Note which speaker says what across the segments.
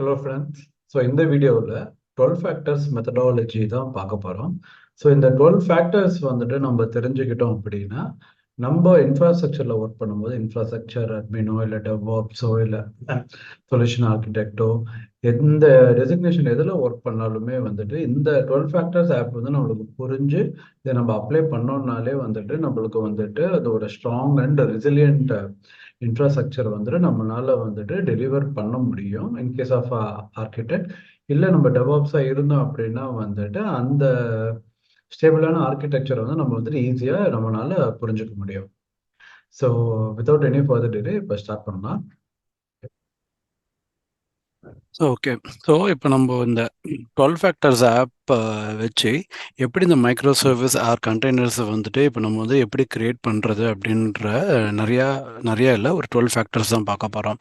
Speaker 1: Hello friends. So இந்த வீடியோவில் 12 factors methodology தான் பார்க்க போகிறோம். ஸோ இந்த 12 ஃபேக்டர்ஸ் வந்துட்டு நம்ம தெரிஞ்சுக்கிட்டோம் அப்படின்னா நம்ம இன்ஃப்ராஸ்ட்ரக்சரில் ஒர்க் பண்ணும்போது இன்ஃப்ராஸ்ட்ரக்சர் அட்மினோ இல்லை டெவாப்ஸோ இல்லை சொல்யூஷன் ஆர்கிடெக்டோ எந்த டெசிக்னேஷன் எதில் ஒர்க் பண்ணாலுமே வந்துட்டு இந்த 12 ஃபேக்டர்ஸ் ஆப் வந்து நம்மளுக்கு புரிஞ்சு இதை நம்ம அப்ளை பண்ணோம்னாலே வந்துட்டு நம்மளுக்கு வந்துட்டு அது ஒரு ஸ்ட்ராங் அண்ட் ரெசிலியன்ட் இன்ஃப்ராஸ்ட்ரக்சர் வந்துட்டு நம்மளால வந்துட்டு டெலிவர் பண்ண முடியும் இன்கேஸ் ஆஃப் ஆர்கிடெக்ட். இல்லை நம்ம டெவாப்ஸாக இருந்தோம் அப்படின்னா வந்துட்டு அந்த ஸ்டேபிளான ஆர்கிடெக்சர் வந்து நம்ம வந்துட்டு ஈஸியாக நம்மளால புரிஞ்சுக்க முடியும். So without any further delay இப்போ ஸ்டார்ட் பண்ணலாம்.
Speaker 2: ஓகே. ஸோ இப்போ நம்ம இந்த 12 ஃபேக்டர்ஸ் ஆப் வச்சு எப்படி இந்த மைக்ரோ சர்வீஸ் ஆர் கண்டெய்னர்ஸை வந்துட்டு இப்போ நம்ம வந்து எப்படி கிரியேட் பண்ணுறது அப்படின்ற நிறையா இல்லை, ஒரு 12 ஃபேக்டர்ஸ் தான் பார்க்க போகிறோம்.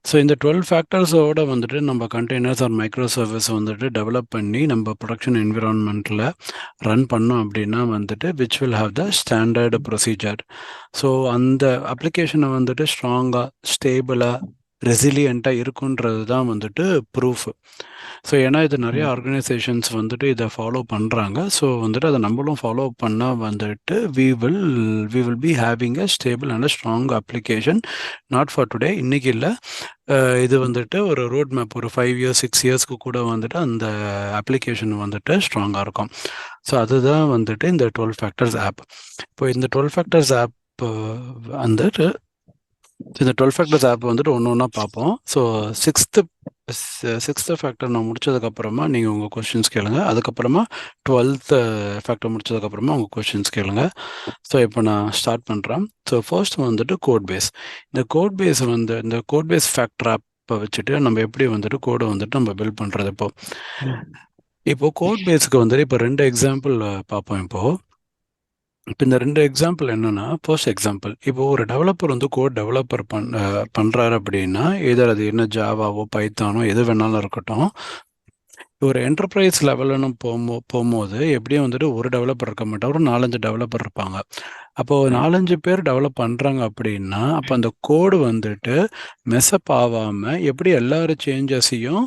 Speaker 2: ஸோ இந்த 12 ஃபேக்டர்ஸோட வந்துட்டு நம்ம கண்டெய்னர்ஸ் ஆர் மைக்ரோ சர்வீஸ் வந்துட்டு டெவலப் பண்ணி நம்ம ப்ரொடக்ஷன் என்விரான்மெண்ட்டில் ரன் பண்ணோம் அப்படின்னா வந்துட்டு which will have the standard procedure. So அந்த அப்ளிகேஷனை வந்துட்டு ஸ்ட்ராங்காக ஸ்டேபிளாக ரெசிலியண்ட்டாக இருக்குன்றது தான் வந்துட்டு ப்ரூஃப். ஸோ ஏன்னா இது நிறைய ஆர்கனைசேஷன்ஸ் வந்துட்டு இதை ஃபாலோ பண்ணுறாங்க. ஸோ வந்துட்டு அதை நம்மளும் ஃபாலோ பண்ணால் வந்துட்டு we will be having a stable and a strong application. Not for today, இன்னைக்கு இல்லை. இது வந்துட்டு ஒரு ரோட் மேப், ஒரு 5 இயர்ஸ் 6 இயர்ஸ்க்கு கூட வந்துட்டு அந்த அப்ளிகேஷன் வந்துட்டு ஸ்ட்ராங்காக இருக்கும். ஸோ அதுதான் வந்துட்டு இந்த 12 ஃபேக்டர்ஸ் ஆப். இப்போ இந்த 12 ஃபேக்டர்ஸ் ஆப் வந்துட்டு இந்த 12 ஃபேக்டர்ஸ் ஆப் வந்துட்டு ஒன்று ஒன்றா பார்ப்போம். ஸோ சிக்ஸ்த்து ஃபேக்டர் நான் முடிச்சதுக்கப்புறமா நீங்கள் உங்கள் கொஷின்ஸ் கேளுங்க. அதுக்கப்புறமா 12th ஃபேக்டர் முடிச்சதுக்கப்புறமா உங்கள் கொஷின்ஸ் கேளுங்க. ஸோ இப்போ நான் ஸ்டார்ட் பண்ணுறேன். ஸோ ஃபர்ஸ்ட் வந்துட்டு கோட் பேஸ். இந்த கோட் பேஸ் ஃபேக்டர் ஆப்பை வச்சுட்டு நம்ம எப்படி வந்துட்டு கோடை வந்துட்டு நம்ம பில்ட் பண்ணுறது. இப்போ கோட் பேஸுக்கு வந்துட்டு இப்போ 2 எக்ஸாம்பிள் பார்ப்போம். இப்போ இந்த 2 எக்ஸாம்பிள் என்னன்னா, ஃபர்ஸ்ட் எக்ஸாம்பிள், இப்போ ஒரு டெவலப்பர் வந்து கோட் டெவலப்பர் பண்ணுறாரு அப்படின்னா, எதர் அது என்ன ஜாவாவோ பைத்தானோ எது வேணாலும் இருக்கட்டும். ஒரு என்டர்பிரைஸ் லெவல்னு போகும்போது எப்படியும் வந்துட்டு ஒரு டெவலப்பர் இருக்க மாட்டார், ஒரு 4-5 டெவலப்பர் இருப்பாங்க. அப்போது 4-5 பேர் டெவலப் பண்ணுறாங்க அப்படின்னா அப்போ அந்த கோடு வந்துட்டு மெஸ்அப் ஆகாமல் எப்படி எல்லாரும் சேஞ்சஸையும்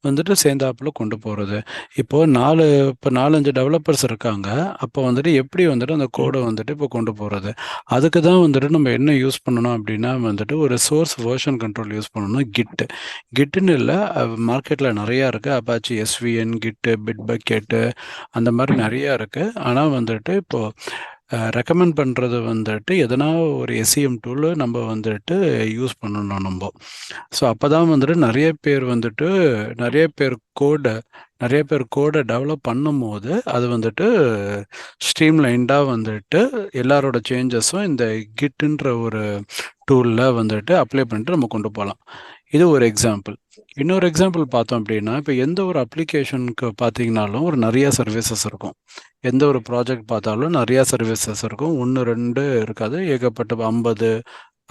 Speaker 2: வந்துட்டு சேர்ந்தாப்புல கொண்டு போகிறது. இப்போது 4-5 டெவலப்பர்ஸ் இருக்காங்க. அப்போ வந்துட்டு எப்படி வந்துட்டு அந்த கோடை வந்துட்டு இப்போ கொண்டு போகிறது. அதுக்கு தான் வந்துட்டு நம்ம என்ன யூஸ் பண்ணணும் அப்படின்னா வந்துட்டு ஒரு சோர்ஸ் வெர்ஷன் கண்ட்ரோல் யூஸ் பண்ணணும். கிட்டுன்னு இல்லை, மார்க்கெட்டில் நிறையா இருக்குது. அப்பாச்சி எஸ்விஎன், கிட்டு, பிட்பக்கெட்டு, அந்த மாதிரி நிறையா இருக்குது. ஆனால் வந்துட்டு இப்போது ரெக்கமெண்ட் பண்ணுறது வந்துட்டு எதனா ஒரு எஸ்சிஎம் டூலு நம்ம வந்துட்டு யூஸ் பண்ணணும் நம்ம. ஸோ அப்போ தான் வந்துட்டு நிறைய பேர் கோடை டெவலப் பண்ணும்போது அது வந்துட்டு ஸ்ட்ரீம்லைண்டாக வந்துட்டு எல்லாரோட சேஞ்சஸும் இந்த கிட்டுன்ற ஒரு டூலில் வந்துட்டு அப்ளை பண்ணிட்டு நம்ம கொண்டு போகலாம். இது ஒரு எக்ஸாம்பிள். இன்னொரு எக்ஸாம்பிள் பார்த்தோம் அப்படின்னா, இப்போ எந்த ஒரு அப்ளிகேஷனுக்கு பார்த்தீங்கன்னாலும் ஒரு நிறையா சர்வீசஸ் இருக்கும். எந்த ஒரு ப்ராஜெக்ட் பார்த்தாலும் நிறையா சர்வீசஸ் இருக்கும். 1 2 இருக்காது, ஏகப்பட்ட 50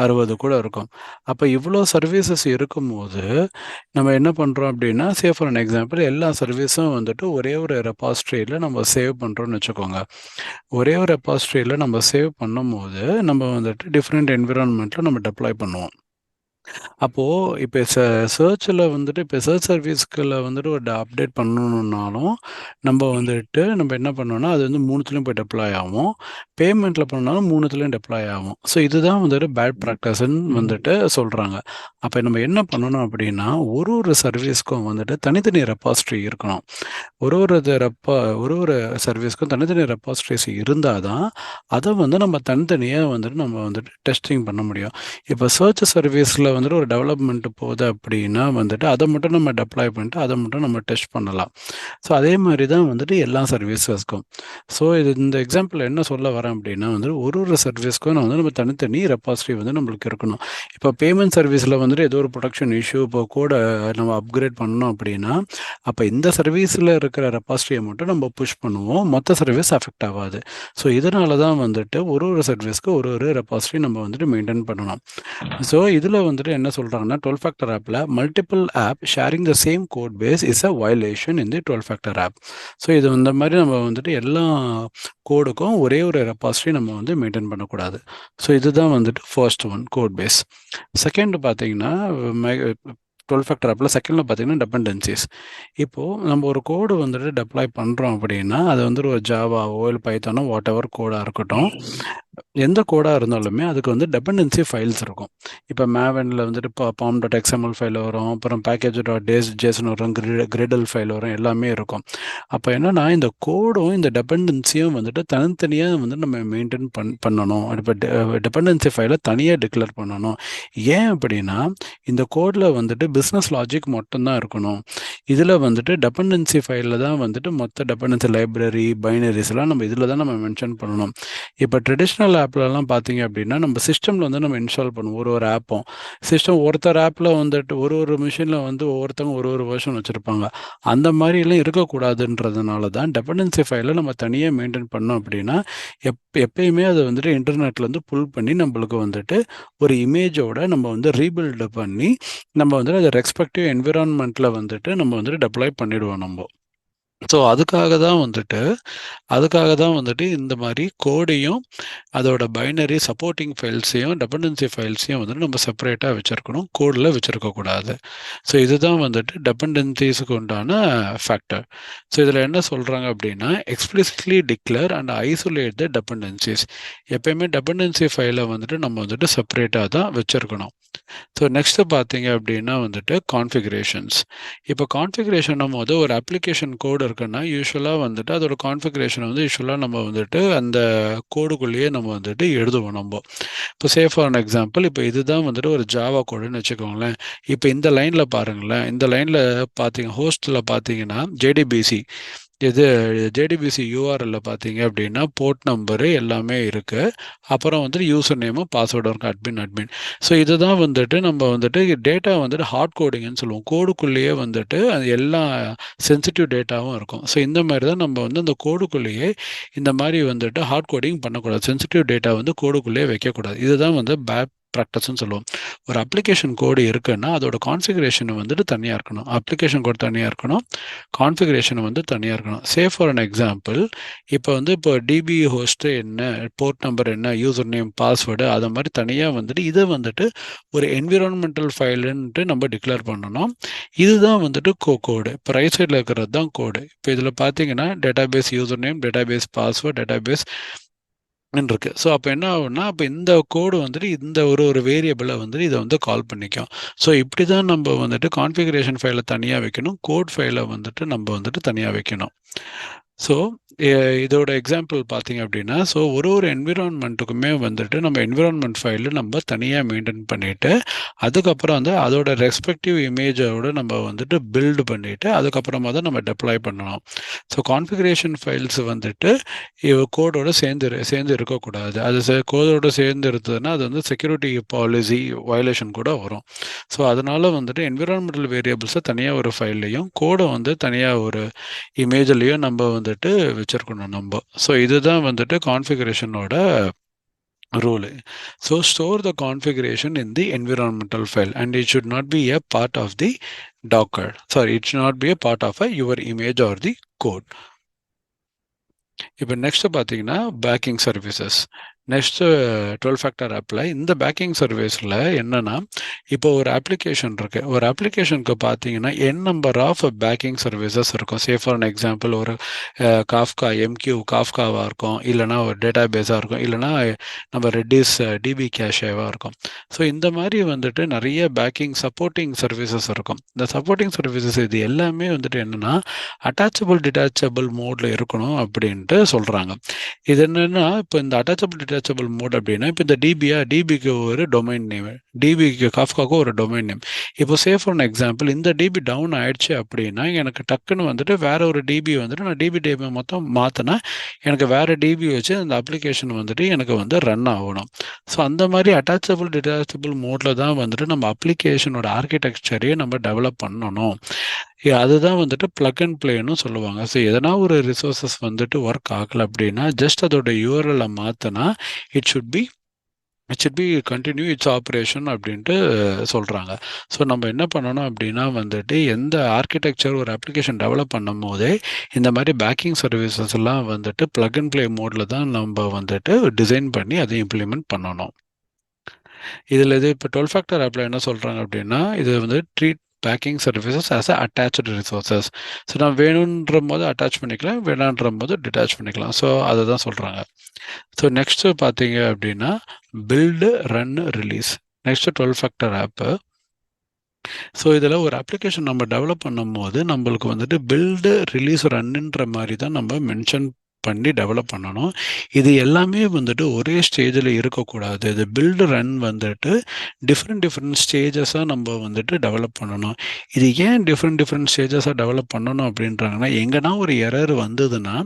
Speaker 2: 60 கூட இருக்கும். அப்போ இவ்வளோ சர்வீசஸ் இருக்கும்போது நம்ம என்ன பண்ணுறோம் அப்படின்னா, ஃபார் அன் எக்ஸாம்பிள், எல்லா சர்வீஸும் வந்துட்டு ஒரே ஒரு ரெபாசிட்ரியில் நம்ம சேவ் பண்ணுறோன்னு வச்சுக்கோங்க. ஒரே ஒரு ரெபாசிட்ரியில் நம்ம சேவ் பண்ணும்போது நம்ம வந்துட்டு டிஃப்ரெண்ட் என்விரான்மெண்ட்டில் நம்ம டெப்ளாய் பண்ணுவோம். அப்போது இப்போ சர்ச்சில் வந்துட்டு இப்போ சர்ச் சர்வீஸ்களில் வந்துட்டு ஒரு அப்டேட் பண்ணணுன்னாலும் நம்ம என்ன பண்ணோம்னா அது வந்து 3த்துலேயும் போய் டெப்ளாய் ஆகும். பேமெண்ட்டில் பண்ணாலும் 3த்துலேயும் டெப்ளாய் ஆகும். ஸோ இதுதான் வந்துட்டு பேட் ப்ராக்டிஸ்ன்னு வந்துட்டு சொல்கிறாங்க. அப்போ நம்ம என்ன பண்ணணும் அப்படின்னா, ஒரு சர்வீஸ்க்கும் வந்துட்டு தனித்தனி ரெபாசிட்ரி இருக்கணும். ஒரு ஒரு சர்வீஸ்க்கும் தனித்தனி ரெபாசிட்ரிஸ் இருந்தால் தான் அதை வந்து நம்ம தனித்தனியாக வந்துட்டு டெஸ்டிங் பண்ண முடியும். இப்போ சர்ச் சர்வீஸில் வந்துட்டு ஒரு டெவலப்மெண்ட் போகுது அப்படின்னா வந்துட்டு அதை மட்டும் நம்ம டெப்ளாய் பண்ணிட்டு அதை மட்டும் நம்ம டெஸ்ட் பண்ணலாம். ஸோ அதே மாதிரி தான் வந்துட்டு எல்லா சர்வீசஸ்க்கும். ஸோ இந்த எக்ஸாம்பிள் என்ன சொல்ல வரேன் அப்படின்னா வந்துட்டு ஒரு சர்வீஸ்க்கும் நம்ம தனித்தனி ரெபாசிட்ரி வந்து நம்மளுக்கு இருக்கணும். இப்போ பேமெண்ட் சர்வீஸில் வந்துட்டு ஏதோ ஒரு ப்ரொடக்ஷன் இஷ்யூ இப்போ கூட நம்ம அப்கிரேட் பண்ணணும் அப்படின்னா அப்போ இந்த சர்வீஸில் இருக்கிற ரெபாசிட்ரியை மட்டும் நம்ம புஷ் பண்ணுவோம், மொத்த சர்வீஸ் அஃபெக்ட் ஆகாது. ஸோ இதனால தான் வந்துட்டு ஒரு சர்வீஸ்க்கு ஒரு ரெபாசிட்ரி நம்ம வந்துட்டு மெயின்டைன் பண்ணணும். ஸோ இதில் வந்துட்டு என்ன சொல்கிறாங்கன்னா, 12 ஃபேக்டர் ஆப்பில் multiple app sharing the same code base is a violation in the 12 factor app. So இது இந்த மாதிரி நம்ம வந்துட்டு எல்லா கோடுக்கும் ஒரே ஒரு ரெபாசிட்ரி நம்ம வந்து மெயின்டைன் பண்ணக்கூடாது. ஸோ இதுதான் வந்துட்டு first one, code base. Second பார்த்தீங்கன்னா 12 ஃபேக்டர் ஆப்பில் செகண்டில் பார்த்தீங்கன்னா டிபெண்டன்சிஸ். இப்போது நம்ம ஒரு கோடு வந்துட்டு டெப்ளாய் பண்ணுறோம் அப்படின்னா அது வந்துட்டு ஒரு ஜாவாவோ இல்லை பைத்தானோ வாட் எவர் கோடாக இருக்கட்டும், எந்த கோடாக இருந்தாலுமே அதுக்கு வந்து டிபெண்டன்சி ஃபைல்ஸ் இருக்கும். இப்போ மேவனில் வந்துட்டு பாம் டாட் எக்ஸ்எம்எல் ஃபைல் வரும், அப்புறம் பேக்கேஜ் டாட் ஜேசன் வரும், கிரிடல் ஃபைல் வரும், எல்லாமே இருக்கும். அப்போ என்னன்னா இந்த கோடும் இந்த டிபெண்டன்சியும் வந்துட்டு தனித்தனியாக வந்து நம்ம மெயின்டைன் பண்ணணும். இப்போ டிபெண்டன்சி ஃபைலை தனியாக டிக்ளேர் பண்ணணும். ஏன் அப்படின்னா இந்த கோடில் வந்துட்டு பிஸ்னஸ் லாஜிக் மட்டும்தான் இருக்கணும். இதில் வந்துட்டு டிபெண்டன்சி ஃபைலில் தான் வந்துட்டு மொத்த டிபெண்டன்சி லைப்ரரி பைனரிஸ்லாம் நம்ம இதில் தான் நம்ம மென்ஷன் பண்ணணும். இப்போ ட்ரெடிஷ்னல் ஆப்லலாம் பார்த்தீங்க அப்படின்னா நம்ம சிஸ்டமில் வந்து நம்ம இன்ஸ்டால் பண்ணுவோம் ஒரு ஆப்பும். சிஸ்டம் ஒருத்தர் ஆப்பில் வந்துட்டு ஒரு மிஷினில் வந்து ஒவ்வொருத்தவங்க ஒரு வெர்ஷன் வச்சுருப்பாங்க. அந்த மாதிரிலாம் இருக்கக்கூடாதுன்றதுனால தான் டிபெண்டன்சி ஃபைலை நம்ம தனியாக மெயின்டைன் பண்ணோம் அப்படின்னா எப்பயுமே அதை வந்துட்டு இன்டர்நெட்லேருந்து புல் பண்ணி நம்மளுக்கு வந்துட்டு ஒரு இமேஜோட நம்ம வந்து ரீபில்டு பண்ணி நம்ம வந்துட்டு அதை ரெஸ்பெக்டிவ் என்விரான்மெண்ட்டில் வந்துட்டு நம்ம வந்துட்டு டெப்ளாய் பண்ணிடுவோம் நம்ம. ஸோ அதுக்காக தான் வந்துட்டு இந்த மாதிரி கோடையும் அதோட பைனரி சப்போர்ட்டிங் ஃபைல்ஸையும் டிபெண்டன்சி ஃபைல்ஸையும் வந்துட்டு நம்ம செப்பரேட்டாக வச்சுருக்கணும், கோடில் வச்சுருக்கக்கூடாது. ஸோ இதுதான் வந்துட்டு டிபெண்டன்சிஸுக்கு உண்டான ஃபேக்டர். ஸோ இதில் என்ன சொல்கிறாங்க அப்படின்னா explicitly declare and isolate the dependencies. எப்பயுமே டிபெண்டன்சி ஃபைலை வந்துட்டு நம்ம வந்துட்டு செப்பரேட்டாக தான் வச்சுருக்கணும். ஸோ நெக்ஸ்ட்டு பார்த்தீங்க அப்படின்னா வந்துட்டு கான்ஃபிகரேஷன்ஸ். இப்போ கான்ஃபிகரேஷன் போது ஒரு அப்ளிகேஷன் கோடு இருக்குன்னா யூஸ்வலாக வந்துட்டு அதோட கான்ஃபிகரேஷன் வந்து யூஸ்வலாக நம்ம வந்துட்டு அந்த கோடுக்குள்ளேயே நம்ம வந்துட்டு எழுதுவோம் நம்ம. இப்போ ஃபார் அன் எக்ஸாம்பிள் இப்போ இதுதான் வந்துட்டு ஒரு ஜாவா கோடுன்னு வச்சுக்கோங்களேன். இப்போ இந்த லைனில் பாருங்களேன், இந்த லைனில் ஹோஸ்ட்டில் பார்த்தீங்கன்னா ஜேடிபிசி ஜேடிபிசி யூஆர்எல்ல பார்த்தீங்க அப்படின்னா போர்ட் நம்பரு எல்லாமே இருக்குது. அப்புறம் வந்துட்டு யூசர் நேமும் பாஸ்வேர்டும் இருக்குது, அட்மின். ஸோ இதுதான் வந்துட்டு நம்ம வந்துட்டு டேட்டா வந்துட்டு ஹார்ட் கோடிங்னு சொல்லுவோம். கோடுக்குள்ளேயே வந்துட்டு அது எல்லா சென்சிட்டிவ் டேட்டாவும் இருக்கும். ஸோ இந்த மாதிரி தான் நம்ம வந்து அந்த கோடுக்குள்ளேயே இந்த மாதிரி வந்துட்டு ஹார்ட் கோடிங் பண்ணக்கூடாது. சென்சிட்டிவ் டேட்டா வந்து கோடுக்குள்ளேயே வைக்கக்கூடாது. இதுதான் வந்து ப்ராக்டிஸ்ன்னு சொல்லுவோம். ஒரு அப்ளிகேஷன் கோடு இருக்குன்னா அதோட கான்ஃபிகரேஷன் வந்துட்டு தனியாக இருக்கணும். அப்ளிகேஷன் கோடு தனியாக இருக்கணும், கான்ஃபிகரேஷன் வந்து தனியாக இருக்கணும். ஃபார் அன் எக்ஸாம்பிள் இப்போ டிபி ஹோஸ்ட்டு என்ன, போர்ட் நம்பர் என்ன, யூசர் நேம், பாஸ்வேர்டு அதை மாதிரி தனியாக வந்துட்டு இதை வந்துட்டு ஒரு என்விரான்மெண்டல் ஃபைலுன்ட்டு நம்ம டிக்ளேர் பண்ணணும். இதுதான் வந்துட்டு கோடு. இப்போ ரைட் சைடில் இருக்கிறது தான் கோடு. இப்போ இதில் பார்த்தீங்கன்னா database user name, database password, database இருக்கு. ஸோ அப்போ என்ன ஆகும்னா அப்போ இந்த கோடு வந்துட்டு இந்த ஒரு வேரியபிளை வந்துட்டு இதை வந்து கால் பண்ணிக்கும். ஸோ இப்படி தான் நம்ம வந்துட்டு கான்ஃபிகரேஷன் ஃபைலை தனியாக வைக்கணும், கோட் ஃபைலை வந்துட்டு நம்ம வந்துட்டு தனியாக வைக்கணும். ஸோ இதோட எக்ஸாம்பிள் பார்த்தீங்க அப்படின்னா ஸோ ஒரு என்விரான்மெண்ட்டுக்குமே வந்துட்டு நம்ம என்விரான்மெண்ட் ஃபைலு நம்ம தனியாக மெயின்டைன் பண்ணிவிட்டு அதுக்கப்புறம் வந்து அதோட ரெஸ்பெக்டிவ் இமேஜோட நம்ம வந்துட்டு பில்டு பண்ணிவிட்டு அதுக்கப்புறமா தான் நம்ம டெப்ளாய் பண்ணணும். ஸோ கான்ஃபிகரேஷன் ஃபைல்ஸ் வந்துட்டு கோடோட சேர்ந்து இருக்கக்கூடாது. அது கோடோட சேர்ந்து இருந்ததுன்னா அது வந்து செக்யூரிட்டி பாலிசி வயலேஷன் கூட வரும். ஸோ அதனால வந்துட்டு என்விரான்மெண்டல் வேரியபிள்ஸை தனியாக ஒரு ஃபைல்லையும் கோடை வந்து தனியாக ஒரு இமேஜ்லையும் நம்ம வந்துட்டு வச்சிருக்கணும் நம்ம. ஸோ இதுதான் வந்துட்டு கான்ஃபிகரேஷனோட rule. So store the configuration in the environmental file and it should not be a part of the Docker. Sorry, it should not be a part of your image or the code. இப்போ next பார்த்தீங்கன்னா packing services. Next 12 factor ஆப்பில் இந்த packing சர்வீஸில் என்னென்னா இப்போ ஒரு application இருக்குது. ஒரு அப்ளிகேஷனுக்கு பார்த்தீங்கன்னா நம்பர் ஆஃப் பேக்கிங் சர்வீசஸ் இருக்கும். ஃபார் அன் எக்ஸாம்பிள் ஒரு காஃப்கா காஃப்காவாக இருக்கும், இல்லைனா ஒரு டேட்டா பேஸாக இருக்கும், இல்லைனா நம்ம ரெட்டிஸ் டிபி கேஷேவாக இருக்கும். ஸோ இந்த மாதிரி வந்துட்டு நிறைய பேக்கிங் சப்போர்ட்டிங் சர்வீசஸ் இருக்கும். இந்த சப்போர்ட்டிங் சர்வீசஸ் இது எல்லாமே வந்துட்டு என்னென்னா அட்டாச்சபிள் டிட்டாச்சபிள் மோடில் இருக்கணும் அப்படின்ட்டு சொல்கிறாங்க. இது என்னென்னா இப்போ இந்த அட்டாச்சபிள் மோட் அப்படின்னா இப்போ இந்த டிபிக்கு ஒரு டொமைன் நேம், டிபிக்கு காஃப்காவுக்கு ஒரு டொமைன் நேம். இப்போ ஃபார் அன் எக்ஸாம்பிள் இந்த டிபி டவுன் ஆயிடுச்சு அப்படின்னா எனக்கு டக்குன்னு வந்துட்டு வேற ஒரு டிபி வந்துட்டு நான் டிபி மொத்தம் மாற்றினா எனக்கு வேற டிபி வச்சு அந்த அப்ளிகேஷன் வந்துட்டு எனக்கு வந்து ரன் ஆகணும். ஸோ அந்த மாதிரி அட்டாச்சபிள் டிட்டாச்சபிள் மோட்ல தான் வந்துட்டு நம்ம அப்ளிகேஷனோட ஆர்கிடெக்சரையே நம்ம டெவலப் பண்ணணும். அதுதான் வந்துட்டு பிளக் அண்ட் பிளேன்னு சொல்லுவாங்க. ஸோ எதனா ஒரு ரிசோர்ஸஸ் வந்துட்டு ஒர்க் ஆகலை அப்படின்னா ஜஸ்ட் அதோட யூஆர்எல்லை மாற்றினா it should be continue it's operation அப்படின்ட்டு சொல்கிறாங்க. ஸோ நம்ம என்ன பண்ணணும் அப்படின்னா வந்துட்டு எந்த ஆர்கிடெக்சர் ஒரு அப்ளிகேஷன் டெவலப் பண்ணும் போதே இந்த மாதிரி பேக்கிங் சர்வீசஸ் எல்லாம் வந்துட்டு பிளக் அண்ட் பிளே மோடில் தான் நம்ம வந்துட்டு டிசைன் பண்ணி அதை இம்ப்ளிமெண்ட் பண்ணணும். இதில் இப்போ 12 ஃபேக்டர் ஆப்பில் என்ன சொல்கிறாங்க அப்படின்னா இது வந்து backing services as a attached resources. So நான் வேணுன்ற போது அட்டாச் பண்ணிக்கலாம், வேணான்ற போது டிட்டாச் பண்ணிக்கலாம். ஸோ அதை தான் சொல்கிறாங்க. ஸோ நெக்ஸ்ட்டு பார்த்தீங்க அப்படின்னா build, run, release. Next 12 factor app. So இதில் ஒரு அப்ளிகேஷன் நம்ம டெவலப் பண்ணும்போது நம்மளுக்கு வந்துட்டு பில்டு, ரிலீஸ், ரன்னுன்ற மாதிரி தான் நம்ம மென்ஷன் பண்ணி டெவலப் பண்ணணும். இது எல்லாமே வந்துட்டு ஒரே ஸ்டேஜில் இருக்கக்கூடாது. இது பில்டு, ரன் வந்துட்டு டிஃப்ரெண்ட் ஸ்டேஜஸாக நம்ம வந்துட்டு டெவலப் பண்ணணும். இது ஏன் டிஃப்ரெண்ட் ஸ்டேஜஸாக டெவலப் பண்ணணும் அப்படின்றாங்கன்னா, எங்கன்னா ஒரு எரர் வந்ததுன்னா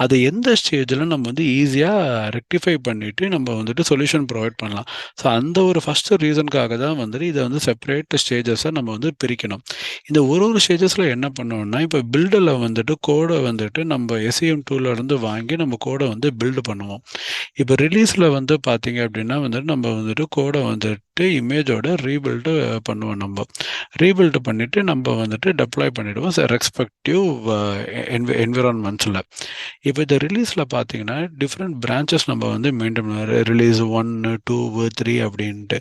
Speaker 2: அது எந்த ஸ்டேஜில் நம்ம வந்து ஈஸியாக ரெக்டிஃபை பண்ணிவிட்டு நம்ம வந்துட்டு சொல்யூஷன் ப்ரொவைட் பண்ணலாம். ஸோ அந்த ஒரு ஃபஸ்ட்டு ரீசனுக்காக தான் வந்துட்டு இதை வந்து செப்பரேட் ஸ்டேஜஸாக நம்ம வந்து பிரிக்கணும். இந்த ஒரு ஸ்டேஜஸில் என்ன பண்ணோம்னா, இப்போ பில்டில் வந்துட்டு கோடை வந்துட்டு நம்ம எஸ்இஎம் டூலேருந்து வாங்கி நம்ம கோடை வந்து பில்டு பண்ணுவோம். இப்போ ரிலீஸில் வந்து பார்த்தீங்க அப்படின்னா வந்துட்டு நம்ம வந்துட்டு கோடை வந்துட்டு இமேஜோட ரீபில்டு பண்ணுவோம். நம்ம ரீபில்டு பண்ணிவிட்டு நம்ம வந்துட்டு டெப்ளாய் பண்ணிவிடுவோம் ரெஸ்பெக்டிவ் என்விரான்மெண்ட்ஸில். இப்போ இந்த ரிலீஸில் பார்த்தீங்கன்னா டிஃப்ரெண்ட் பிரான்ச்சஸ் நம்ம வந்து மெயின்டைன் பண்ணுவோம். ரிலீஸ் 1, 2, 3 அப்படின்ட்டு.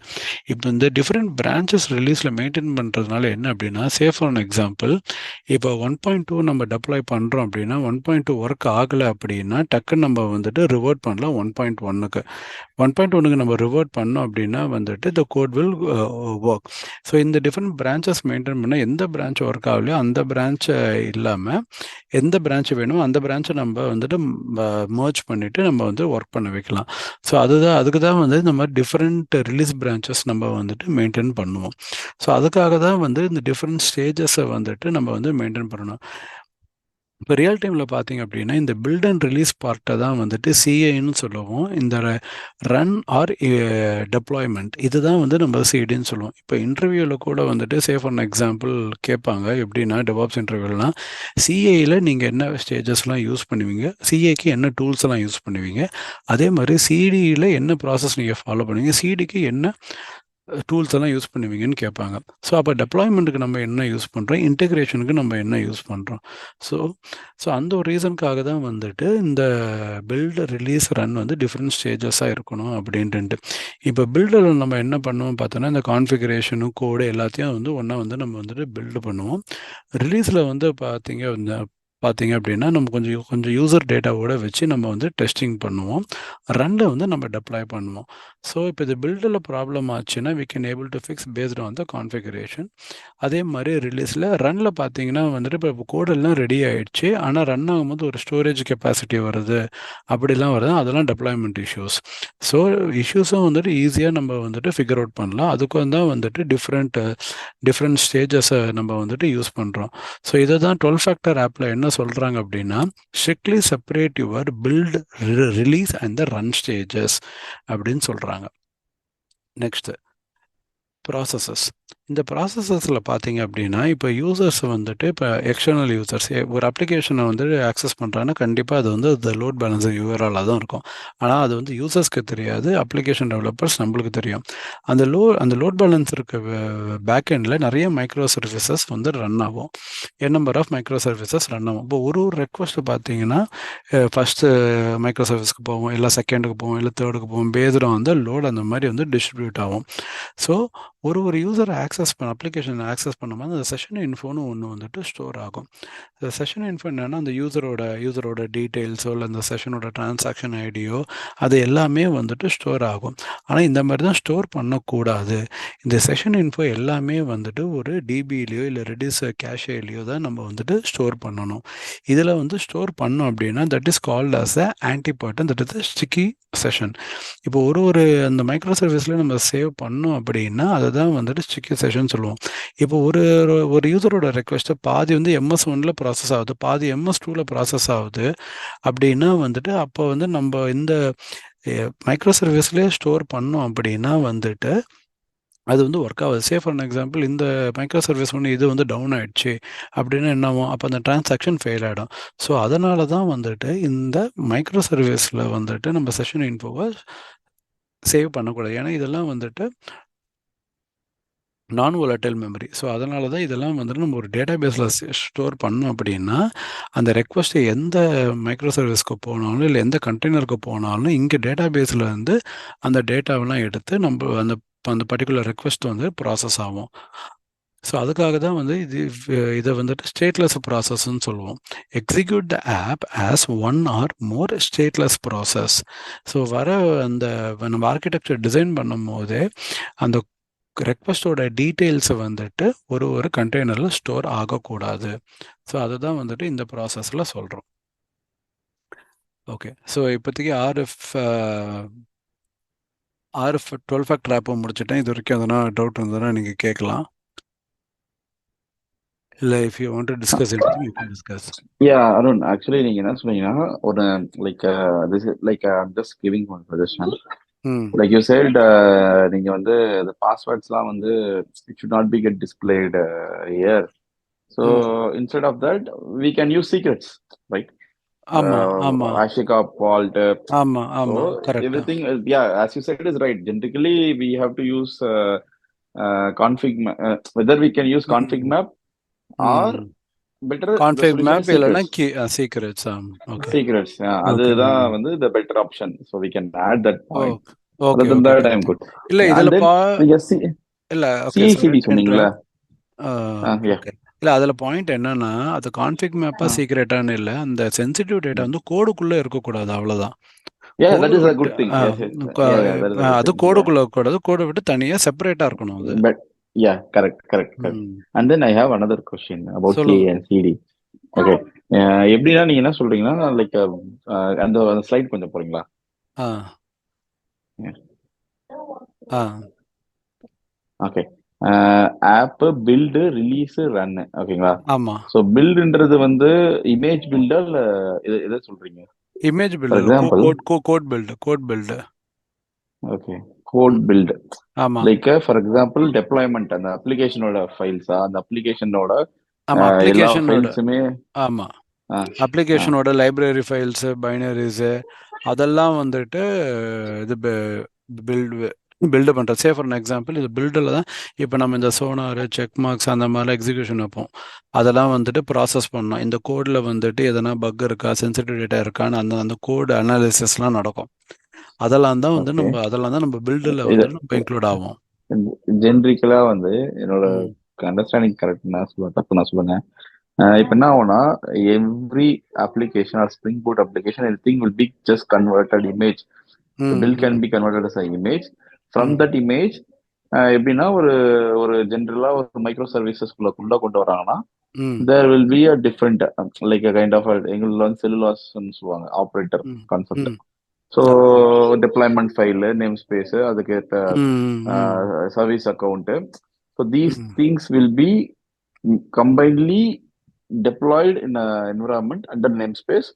Speaker 2: இப்போ இந்த டிஃப்ரெண்ட் பிரான்ச்சஸ் ரிலீஸில் மெயின்டைன் பண்ணுறதுனால என்ன அப்படின்னா, சேஃப் ஃபார் எக்ஸாம்பிள் இப்போ 1.2 நம்ம டெப்ளாய் பண்ணுறோம் அப்படின்னா 1.2 ஒர்க் ஆகலை அப்படின்னா டக்குன்னு நம்ம வந்துட்டு ரிவர்ட் பண்ணலாம் 1.1க்கு. 1.1க்கு நம்ம ரிவர்ட் பண்ணோம் அப்படின்னா வந்துட்டு த கோட் வில் ஒர்க். ஸோ இந்த டிஃப்ரெண்ட் பிரான்ச்சஸ் மெயின்டைன் பண்ணால் எந்த பிரான்ச் ஒர்க் ஆகலையோ அந்த பிரான்ச்சை இல்லாமல் எந்த பிரான்ச் வேணுமோ அந்த பிரான்ச்சை நம்ம வந்துட்டு மர்ஜ் பண்ணிவிட்டு நம்ம வந்து ஒர்க் பண்ண வைக்கலாம். ஸோ அதுக்கு தான் வந்து இந்த மாதிரி டிஃப்ரெண்ட் ரிலீஸ் பிரான்ச்சஸ் நம்ம வந்துட்டு மெயின்டைன் பண்ணுவோம். ஸோ அதுக்காக தான் வந்து இந்த டிஃப்ரெண்ட் ஸ்டேஜஸை வந்துட்டு நம்ம வந்து மெயின்டைன் பண்ணணும். இப்போ ரியல் டைமில் பார்த்தீங்க அப்படின்னா இந்த பில்ட் அண்ட் ரிலீஸ் பார்ட்டை தான் வந்துட்டு சிஏன்னு சொல்லுவோம். இந்த ரன் ஆர் டெப்ளாய்மெண்ட் இதுதான் வந்து நம்ம சிடின்னு சொல்லுவோம். இப்போ இன்டர்வியூவில் கூட வந்துட்டு சேஃப் ஃபார் எக்ஸாம்பிள் கேட்பாங்க. எப்படின்னா டெவாப்ஸ் இன்டர்வியூலாம் சிஏயில் நீங்கள் என்ன ஸ்டேஜஸ்லாம் யூஸ் பண்ணுவீங்க, சிஏக்கு என்ன டூல்ஸ்லாம் யூஸ் பண்ணுவீங்க, அதே மாதிரி சிடியில் என்ன ப்ராசஸ் நீங்கள் ஃபாலோ பண்ணுவீங்க, சிடிக்கு என்ன டூல்ஸ் எல்லாம் யூஸ் பண்ணுவீங்கன்னு கேட்பாங்க. ஸோ அப்போ டெப்ளாய்மெண்ட்டுக்கு நம்ம என்ன யூஸ் பண்ணுறோம், இன்டெகிரேஷனுக்கு நம்ம என்ன யூஸ் பண்ணுறோம். ஸோ அந்த ஒரு ரீசனுக்காக தான் வந்துட்டு இந்த பில்டு, ரிலீஸ், ரன் வந்து டிஃப்ரெண்ட் ஸ்டேஜஸாக இருக்கணும் அப்படின்ட்டு. இப்போ பில்டில் நம்ம என்ன பண்ணுவோம் பார்த்தோன்னா இந்த கான்ஃபிகரேஷனு, கோடு எல்லாத்தையும் வந்து ஒன்றா வந்து நம்ம வந்துட்டு பில்டு பண்ணுவோம். ரிலீஸில் வந்து பார்த்தீங்க அப்படின்னா நம்ம கொஞ்சம் யூசர் டேட்டாவோட வச்சு நம்ம வந்து டெஸ்டிங் பண்ணுவோம். ரன்னில் வந்து நம்ம டெப்ளாய் பண்ணுவோம். ஸோ இப்போ இது பில்டில் ப்ராப்ளம் ஆச்சுன்னா we can able to fix based on the configuration. அதே மாதிரி ரிலீஸில் ரன்னில் பார்த்தீங்கன்னா வந்துட்டு இப்போ கோடெல்லாம் ரெடி ஆகிடுச்சு, ஆனால் ரன் ஆகும்போது ஒரு ஸ்டோரேஜ் கெப்பாசிட்டி வருது அப்படிலாம் வருது, அதெல்லாம் டெப்ளாய்மெண்ட் இஷ்யூஸ். ஸோ இஷ்யூஸும் வந்துட்டு ஈஸியாக நம்ம வந்துட்டு ஃபிகர் அவுட் பண்ணலாம். அதுக்கும் தான் வந்துட்டு டிஃப்ரெண்ட் ஸ்டேஜஸை நம்ம வந்துட்டு யூஸ் பண்ணுறோம். ஸோ இதை தான் 12 ஃபேக்டர் ஆப்பில் என்ன சொல்கிறாங்க அப்படின்னா, strictly separate your build, release and the run stages அப்படின்னு சொல்கிறாங்க. Next processes. இந்த ப்ராசஸஸில் பார்த்தீங்க அப்படின்னா இப்போ யூசர்ஸ் வந்துட்டு இப்போ எக்ஸ்டர்னல் யூசர்ஸ் ஒரு அப்ளிகேஷனை வந்து ஆக்சஸ் பண்ணுறாங்கன்னா கண்டிப்பாக அது வந்து அந்த லோட் பேலன்ஸர் யூஆர்எல்லாக தான் இருக்கும். ஆனால் அது வந்து யூசர்ஸ்க்கு தெரியாது, அப்ளிகேஷன் டெவலப்பர்ஸ் நம்மளுக்கு தெரியும். அந்த லோட் பேலன்ஸருக்கு பேக் எண்டில் நிறைய மைக்ரோ சர்வீசஸ் வந்து ரன் ஆகும். Number of micro services run ஆகும். இப்போ ஒரு ரெக்வஸ்ட்டு பார்த்தீங்கன்னா ஃபஸ்ட்டு மைக்ரோ சர்வீஸ்க்கு போவோம், இல்லை செகண்டுக்கு போவோம், இல்லை தேர்டுக்கு போவோம், பேஸ்டு ஆன் த லோட் அந்த மாதிரி வந்து டிஸ்ட்ரிபியூட் ஆகும். ஸோ ஒரு யூசரை அப்ளிகேஷன் ஆக்சஸ் பண்ணும்போது அந்த செஷன் இன்ஃபோன்னு ஒன்று வந்துட்டு ஸ்டோர் ஆகும். இந்த செஷன் இன்ஃபோ என்னென்னா அந்த யூசரோட டீட்டெயில்ஸோ இல்லை அந்த செஷனோட டிரான்சாக்ஷன் ஐடியோ அது எல்லாமே வந்துட்டு ஸ்டோர் ஆகும். ஆனால் இந்த மாதிரி தான் ஸ்டோர் பண்ணக்கூடாது. இந்த செஷன் இன்ஃபோ எல்லாமே வந்துட்டு ஒரு டிபிலையோ இல்லை ரெடியூஸ் கேஷேலையோ தான் நம்ம வந்துட்டு ஸ்டோர் பண்ணணும். இதில் வந்து ஸ்டோர் பண்ணோம் அப்படின்னா that is called as a antipattern, that is sticky session. இப்போ ஒரு அந்த மைக்ரோ சர்வீஸில் நம்ம சேவ் பண்ணோம் அப்படின்னா அதை தான் வந்துட்டு ஸ்டிக்கி செஷன் சொல்லுவோம். இப்போ ஒரு யூசரோட ரெக்வஸ்ட்டை பாதி வந்து MS1 ப்ராசஸ் ஆகுது, பாதி MS2 ப்ராசஸ் ஆகுது அப்படின்னா வந்துட்டு அப்போ வந்து நம்ம இந்த மைக்ரோ சர்வீஸ்லேயே ஸ்டோர் பண்ணோம் அப்படின்னா வந்துட்டு அது வந்து ஒர்க் ஆகுது. ஃபார் எக்ஸாம்பிள் இந்த மைக்ரோ சர்வீஸ் ஒன்று இது வந்து டவுன் ஆகிடுச்சு அப்படின்னா என்னவும் அப்போ அந்த டிரான்சாக்ஷன் ஃபெயில் ஆகிடும். ஸோ அதனால தான் வந்துட்டு இந்த மைக்ரோ சர்வீஸில் வந்துட்டு நம்ம செஷன் இன்ஃபோவை சேவ் பண்ணக்கூடாது. ஏன்னா இதெல்லாம் வந்துட்டு நான் volatile மெமரி. ஸோ அதனால தான் இதெல்லாம் வந்துட்டு நம்ம ஒரு டேட்டா பேஸில் ஸ்டோர் பண்ணோம் அப்படின்னா அந்த ரெக்வஸ்ட்டு எந்த மைக்ரோ சர்வீஸ்க்கு போனாலும் இல்லை எந்த கண்டெய்னருக்கு போனாலும் இங்கே டேட்டா பேஸில் வந்து அந்த டேட்டாவெல்லாம் எடுத்து நம்ம அந்த பர்டிகுலர் ரெக்வஸ்ட் வந்து ப்ராசஸ் ஆகும். ஸோ அதுக்காக தான் வந்து இதை வந்துட்டு ஸ்டேட்லெஸ் ப்ராசஸ்ன்னு சொல்லுவோம். Execute the app as one or more stateless process. So அந்த நம்ம ஆர்கிடெக்சர் டிசைன் பண்ணும் போதே அந்த ரெக்வஸ்டோட டீட்டெயில்ஸை வந்துட்டு ஒரு கண்டெய்னரில் ஸ்டோர் ஆகக்கூடாது. ஸோ அதுதான் வந்துட்டு இந்த ப்ராசஸில் சொல்கிறோம். ஓகே, ஸோ இப்போதைக்கு ஆர்எஃப் 12 ஃபேக்டர் ஆப்பை முடிச்சுட்டேன். இது வரைக்கும் எதனா டவுட் இருந்ததுன்னா நீங்கள் கேட்கலாம். இல்லை, if you want to discuss anything you can discuss.
Speaker 3: Arun, actually நீங்க என்ன சொன்னீங்கன்னா ஒரு like this like I'm just giving one suggestion. Like you said நீங்க வந்து the பாஸ்வேர்ட்ஸ்லாம் வந்து it should not be get displayed here. So instead of that we can use secrets, right?
Speaker 2: ஆமா
Speaker 3: Ashika vault.
Speaker 2: ஆமா
Speaker 3: So
Speaker 2: correct.
Speaker 3: everything as you said is right. Generally we have to use config whether we can use config map or better
Speaker 2: config map இல்லைன்னா secrets. Okay,
Speaker 3: secrets. அதுதான் வந்து the better option. So we can add that point.
Speaker 2: Okay,
Speaker 3: Other than that I am good.
Speaker 2: இல்ல இதுல இல்ல okay
Speaker 3: CICD சொன்னீங்களா?
Speaker 2: Okay, இல்ல அதுல point என்னன்னா அது கான்ஃபிக் மேப்பா சீக்ரெட்டான்னு இல்ல, அந்த சென்சிட்டிவ் டேட்டா வந்து கோடுக்குள்ள இருக்கக்கூடாது, அவ்வளவுதான்.
Speaker 3: That is a good thing. Yes.
Speaker 2: அது கோடுக்குள்ள இருக்கக்கூடாது, கோடை விட்டு தனியா செப்பரேட்டா இருக்கணும் அது.
Speaker 3: But correct. And then I have another question about CICD. Okay, எப்படின்னா நீங்க என்ன சொல்றீங்கன்னா லைக் அந்த ஸ்லைட் கொஞ்சம் போறீங்களா? Okay, app build release run. ஓகேங்களா?
Speaker 2: ஆமா.
Speaker 3: சோ பில்ட்ன்றது வந்து இமேஜ் பில்டா இல்ல எதை சொல்றீங்க?
Speaker 2: Image build, code build. Okay,
Speaker 3: code build.
Speaker 2: ஆமா.
Speaker 3: லைக் ஃபார் எக்ஸாம்பிள் டெப்ளாய்மென்ட் அந்த அப்ளிகேஷனோட ஃபைல்ஸா, அந்த அப்ளிகேஷனோட எல்லா ஃபைல்ஸுமே.
Speaker 2: ஆமா, அப்ளிகேஷனோட லைப்ரரி ஃபைல்ஸ், பைனரிஸ் அதெல்லாம் வந்துட்டு இது பில்டு பண்ணுறது. சே ஃபார் எக்ஸாம்பிள் இது பில்டில் தான் இப்போ நம்ம இந்த சோனார், செக் மார்க்ஸ் அந்த மாதிரிலாம் எக்ஸிக்யூஷன் வைப்போம். அதெல்லாம் வந்துட்டு ப்ராசஸ் பண்ணோம். இந்த கோடில் வந்துட்டு எதனா பக் இருக்கா, சென்சிட்டிவ் டேட்டா இருக்கான்னு அந்த கோடு அனாலிசிஸ்லாம் நடக்கும். அதெல்லாம் தான் வந்து நம்ம பில்டில் வந்து நம்ம இன்க்ளூட் ஆகும்.
Speaker 3: ஜென்ரிக்கலா வந்து என்னோட அண்டர்ஸ்டாண்டிங் கரெக்ட் தப்பு நான் சொல்லுங்க. இப்போ என்ன ஆகும்னா every application or spring boot application everything will be just converted image. Bill can be converted as an image. From that image எப்படின்னா ஒரு ஜென்ரலா ஒரு மைக்ரோ சர்வீசஸ்குள்ள கொண்டு வராங்கன்னா there will be a different like a kind of எங்களுக்கு வந்து செல்லுலாஸ்ன்னு சொல்லுவாங்க operator concept. So deployment file, name space, அதுக்கேற்ற service account. So these things will be combinedly deployed in an environment under namespace,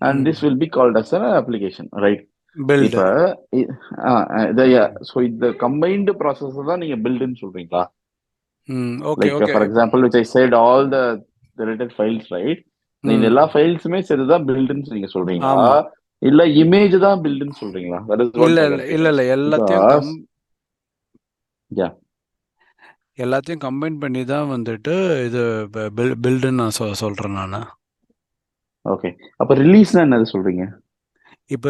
Speaker 3: and this will be called as an application, right?
Speaker 2: Build.
Speaker 3: So the combined process தான் நீங்க build-ன்னு சொல்றீங்களா?
Speaker 2: Okay.
Speaker 3: For example, which I said all the related files, right? நீங்க எல்லா ஃபைல்ஸுமே சேர்த்துதான் build-ன்னு நீங்க சொல்றீங்களா, இல்ல image தான் build-ன்னு சொல்றீங்களா?
Speaker 2: இல்ல எல்லாத்தையும் கம்பைன் பண்ணி தான் வந்துட்டு இது பில்டுன்னு நான் சொல்றேன் நான்.
Speaker 3: ஓகே, அப்ப ரிலீஸ்னா என்னது சொல்றீங்க?
Speaker 2: இப்போ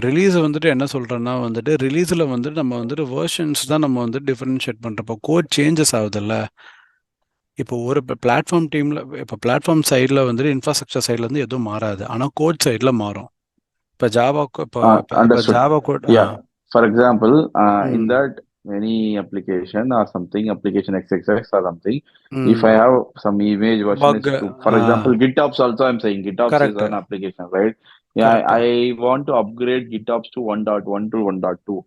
Speaker 2: ரிலீஸ் வந்துட்டு என்ன சொல்றேன்னா வந்துட்டு ரிலீஸ்ல வந்துட்டு நம்ம வந்துட்டு வெர்ஷன்ஸ் தான் நம்ம வந்து டிஃபரன்ஷியேட் பண்றப்போ கோட் சேஞ்சஸ் ஆகுதுல்ல. இப்போ ஒரு பிளாட்ஃபார்ம் டீம்ல, இப்போ பிளாட்ஃபார்ம் சைடில் வந்துட்டு இன்ஃப்ராஸ்ட்ரக்சர் சைட்ல இருந்து எதுவும் மாறாது, ஆனால் கோட் சைடில் மாறும். இப்போ Java code,
Speaker 3: for example in that any application or something, application XXX or something, if I have some image version is to, for example GitOps also I'm saying GitOps is an application, right? I want to upgrade GitOps to 1.1 to 1.2.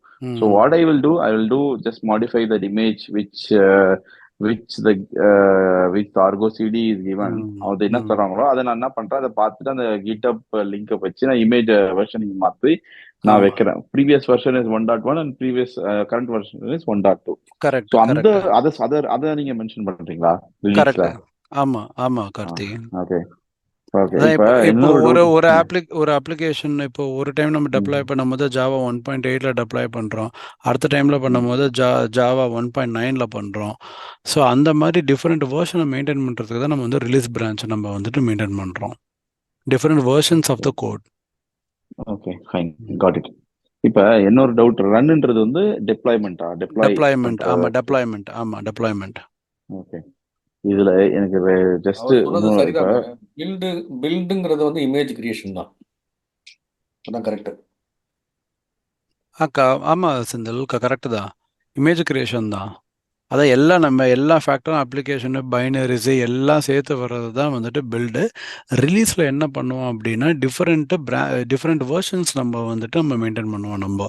Speaker 3: So what I will do just modify that image which the Argo CD is given. அது என்ன சொல்றாங்களோ அதை நான் என்ன பண்றேன், அதை பார்த்துட்டு அந்த GitHub லிங்கை வச்சு நான் இமேஜ் வெர்ஷன் மாற்றி நான் வைக்கிறேன். Previous version is 1.1 and previous current version is 1.2.
Speaker 2: Correct.
Speaker 3: அத நீங்க மென்ஷன் பண்றீங்களா?
Speaker 2: கரெக்ட். ஆமா கார்த்திக்.
Speaker 3: ஓகே.
Speaker 2: இப்போ ஒரு அப்ளிகேஷன் இப்போ ஒரு டைம் நம்ம டெப்ளாய் பண்ணும்போது ஜாவா 1.8ல டெப்ளாய் பண்றோம், அடுத்த டைம்ல பண்ணும்போது ஜாவா 1.9ல பண்றோம். ஸோ அந்த மாதிரி டிஃப்ரெண்ட் வெர்ஷனை மெயின்டைன் பண்றதுக்கு தான் நம்ம வந்து ரிலீஸ் பிரான்ச் நம்ம வந்துட்டு மெயின்டைன் பண்றோம், different versions of the code.
Speaker 3: Okay, fine, got it. இப்ப இன்னொரு டவுட், ரன்ன்றது வந்து டெப்ளாய்மெண்டா?
Speaker 2: டெப்ளாய்மெண்ட், ஆமா டெப்ளாய்மெண்ட்.
Speaker 3: ஓகே. இதுல எனக்கு ஜஸ்ட்
Speaker 4: அவர் சொன்னது
Speaker 3: இப்ப
Speaker 4: சரிதாங்க. பில்டுங்கிறது வந்து இமேஜ் கிரியேஷன் தான். அதான் கரெக்ட்.
Speaker 2: ஆமா செந்தில், கரெக்டு தான். இமேஜ் கிரியேஷன் தான். அதான் எல்லாம் நம்ம எல்லா ஃபேக்டரும், அப்ளிகேஷனு, பைனரிஸு எல்லாம் சேர்த்து வர்றது தான் வந்துட்டு பில்டு. ரிலீஸில் என்ன பண்ணுவோம் அப்படின்னா டிஃப்ரெண்ட் வெர்ஷன்ஸ் நம்ம வந்துட்டு நம்ம மெயின்டைன் பண்ணுவோம் நம்ம.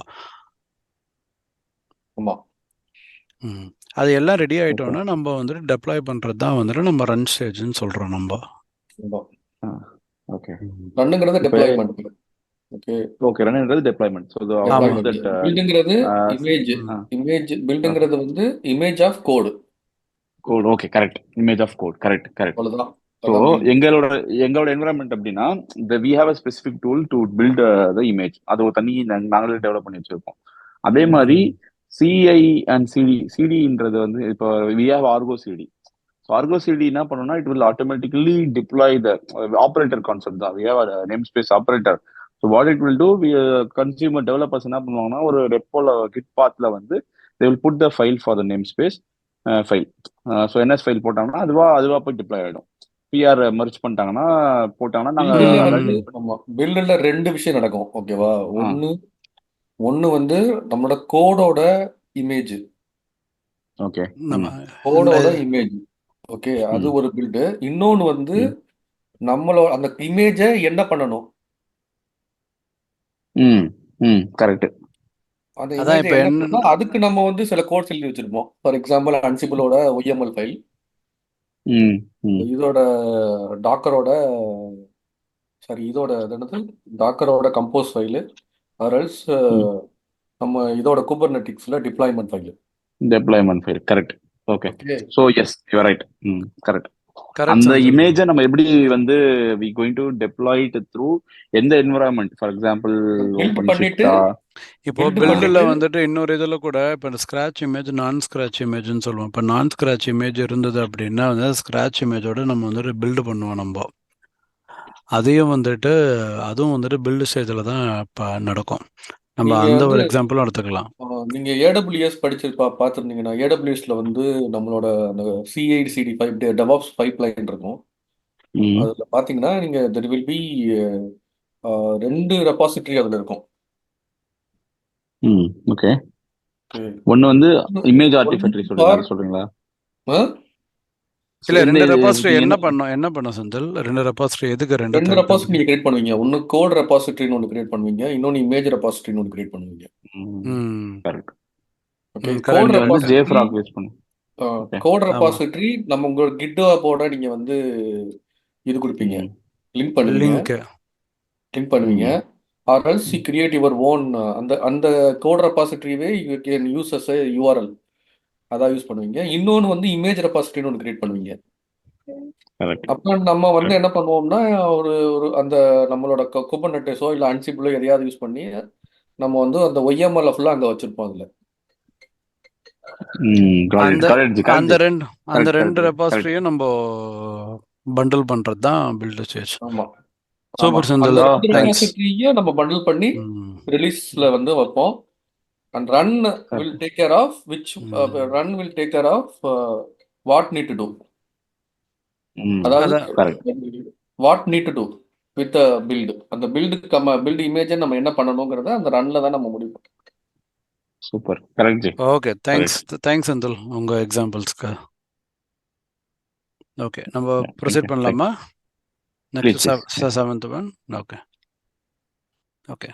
Speaker 4: ஆமா.
Speaker 2: அது எல்லாம் ரெடி ஆகிட்டோன்னா நம்ம வந்துட்டு டெப்ளாய் பண்ணுறது தான் வந்துட்டு நம்ம ரன் ஸ்டேஜ்னு சொல்கிறோம் நம்ம.
Speaker 3: ஓகே.
Speaker 4: ரன்னுங்கிறது டெப்ளாய்மெண்ட்.
Speaker 3: ஓகே, ரன்ன்றது டெப்ளாய்மெண்ட். சோ
Speaker 4: பில்டுங்கிறது இமேஜ் பில்டுங்கிறது வந்து image of code.
Speaker 3: Okay, correct. Image of code, correct.
Speaker 4: அவ்வளவுதான்.
Speaker 3: ஸோ எங்களோட என்விரான்மெண்ட் அப்படின்னா we have a specific tool to build the image. அது ஒரு தனி நாங்களே டெவலப் பண்ணி வச்சிருக்கோம். அதே மாதிரி சிஐ அண்ட் சிடின்றது வந்து இப்போ we have Argo CD. So Argo CD என்ன பண்ணணும்னா it will automatically deploy the operator concept தான். We have name space operator. So what it will do, consumer developers என்ன பண்ணுவாங்கன்னா ஒரு ரெப்போல கிட் பாத்ல வந்து they will put the file for the name space file. So NS file போட்டாங்கன்னா அதுவா போய் டிப்ளாய் ஆகிடும். பிஆர் மர்ஜ் பண்ணிட்டாங்கன்னா போட்டாங்கன்னா நாங்கள்
Speaker 4: பில்டுல 2 விஷயம் நடக்கும். ஓகேவா? ஒன்னு வந்து நம்மளோட கோடோட இமேஜ்.
Speaker 3: ஓகே,
Speaker 4: கோடோட இமேஜ். ஓகே, அது ஒரு பில்டு. இன்னொன்னு வந்து நம்மளோட அந்த இமேஜ என்ன பண்ணணும்,
Speaker 3: கரெக்ட்.
Speaker 4: அந்த இமேஜ் என்ன பண்ணணும், அதுக்கு நம்ம வந்து சில கோட்ஸ் எழுதி வச்சிருப்போம். ஃபார் எக்ஸாம்பிள் அன்சிபிளோட ஒய்எம்எல் ஃபைல், இதோட டாக்கரோட டாக்கரோட கம்போஸ் ஃபைலு, ஆர்எல்ஸ் நம்ம இதோட குபர்நெட்டிக்ஸ்ல deployment file. Correct.
Speaker 3: Okay. So yes, you are right. Correct. அந்த இமேஜ நம்ம எப்படி வந்து we going to deploy it through எந்த என்விரான்மெண்ட்? ஃபார் எக்ஸாம்பிள்
Speaker 2: இப்போ பில்டுல வந்துட்டு இன்னொரு இதுல கூட இப்போ ஸ்கிராச் இமேஜ், நான் ஸ்கிராச் இமேஜ்னு சொல்லுவோம். இப்போ நான் ஸ்கிராச் இமேஜ் இருந்தது அப்படின்னா வந்து ஸ்கிராச் இமேஜோட நம்ம வந்துட்டு பில்டு பண்ணுவோம் நம்ம. அதுவும் வந்துட்டு பில்டு ஸ்டேஜில் தான் இப்போ நடக்கும். நம்ம அந்த ஒரு எக்ஸாம்பிளும் எடுத்துக்கலாம்.
Speaker 4: நீங்க ஏடபிள்யூஎஸ் பார்த்துருந்தீங்கன்னா ஏடபிள்யூஎஸ்ல வந்து நம்மளோட அந்த CI/CD DevOps பைப்லைன் இருக்கும். அதுல பாத்தீங்கன்னா நீங்க there will be 2 ரெபாசிட்டரி அதுல இருக்கும்.
Speaker 3: ஓகே. ஒன்னு வந்து இமேஜ் ஆர்டிஃபேக்டரி சொல்றீங்களா?
Speaker 2: இல்ல 2 ரெபாசிட்டரி என்ன பண்ணோம் செந்தில்? 2 ரெபாசிட்டரி எதுக்கு? 2
Speaker 4: ரெபாசிட்டரி நீங்க கிரியேட் பண்ணுவீங்க. ஒன்னு கோட் ரெபாசிட்டரின்னு ஒன்னு கிரியேட் பண்ணுவீங்க, இன்னொன்னு இமேஜ் ரெபாசிட்டரின்னு ஒன்னு கிரியேட் பண்ணுவீங்க.
Speaker 3: Correct.
Speaker 4: Okay, code repository JFrog use பண்ணுங்க. கோட் ரெபாசிட்டரி நம்ம உங்க GitHub-ஓட நீங்க வந்து இது கொடுப்பீங்க, லிங்க் பண்ணுவீங்க. or else you create your own அந்த கோட் ரெபாசிட்டரியே you can use as a URL. அதான் யூஸ் பண்ணுவீங்க. இன்னொன்னு வந்து இமேஜ் ரெபாசிட்டரின்னு ஒன்று கிரியேட் பண்ணுவீங்க. அப்ப நம்ம வந்து என்ன பண்ணுவோம்னா ஒரு அந்த நம்மளோட குபர்நெட்டிஸோ இல்லை அன்சிபிளோ எதையாவது யூஸ் பண்ணி நம்ம வந்து அந்த ஒய்எம்எல் ஃபுல்லாக அங்கே வச்சிருப்போம். அதுல
Speaker 2: அந்த ரெண்டு ரெபாசிட்டரியும் நம்ம பண்டில் பண்றது தான் பில்ட் ஸ்டேஜ்.
Speaker 4: ஆமா,
Speaker 2: சூப்பர் செந்தில்.
Speaker 4: ரெபாசிட்டரியை நம்ம பண்டில் பண்ணி ரிலீஸ்ல வந்து வைப்போம். And run will take care of what need to do. அதாவது what need to do with the build. அந்த build image நம்ம என்ன பண்ணணும்ங்கறத அந்த ரன்ல தான் நம்ம முடிவு பண்ணுவோம்.
Speaker 3: Super, correct.
Speaker 2: Okay, thanks Senthil உங்க எக்ஸாம்பிள்ஸ்க்கு. ஓகே, நம்ம ப்ரொசீட் பண்ணலாமா? Next 7th one. Okay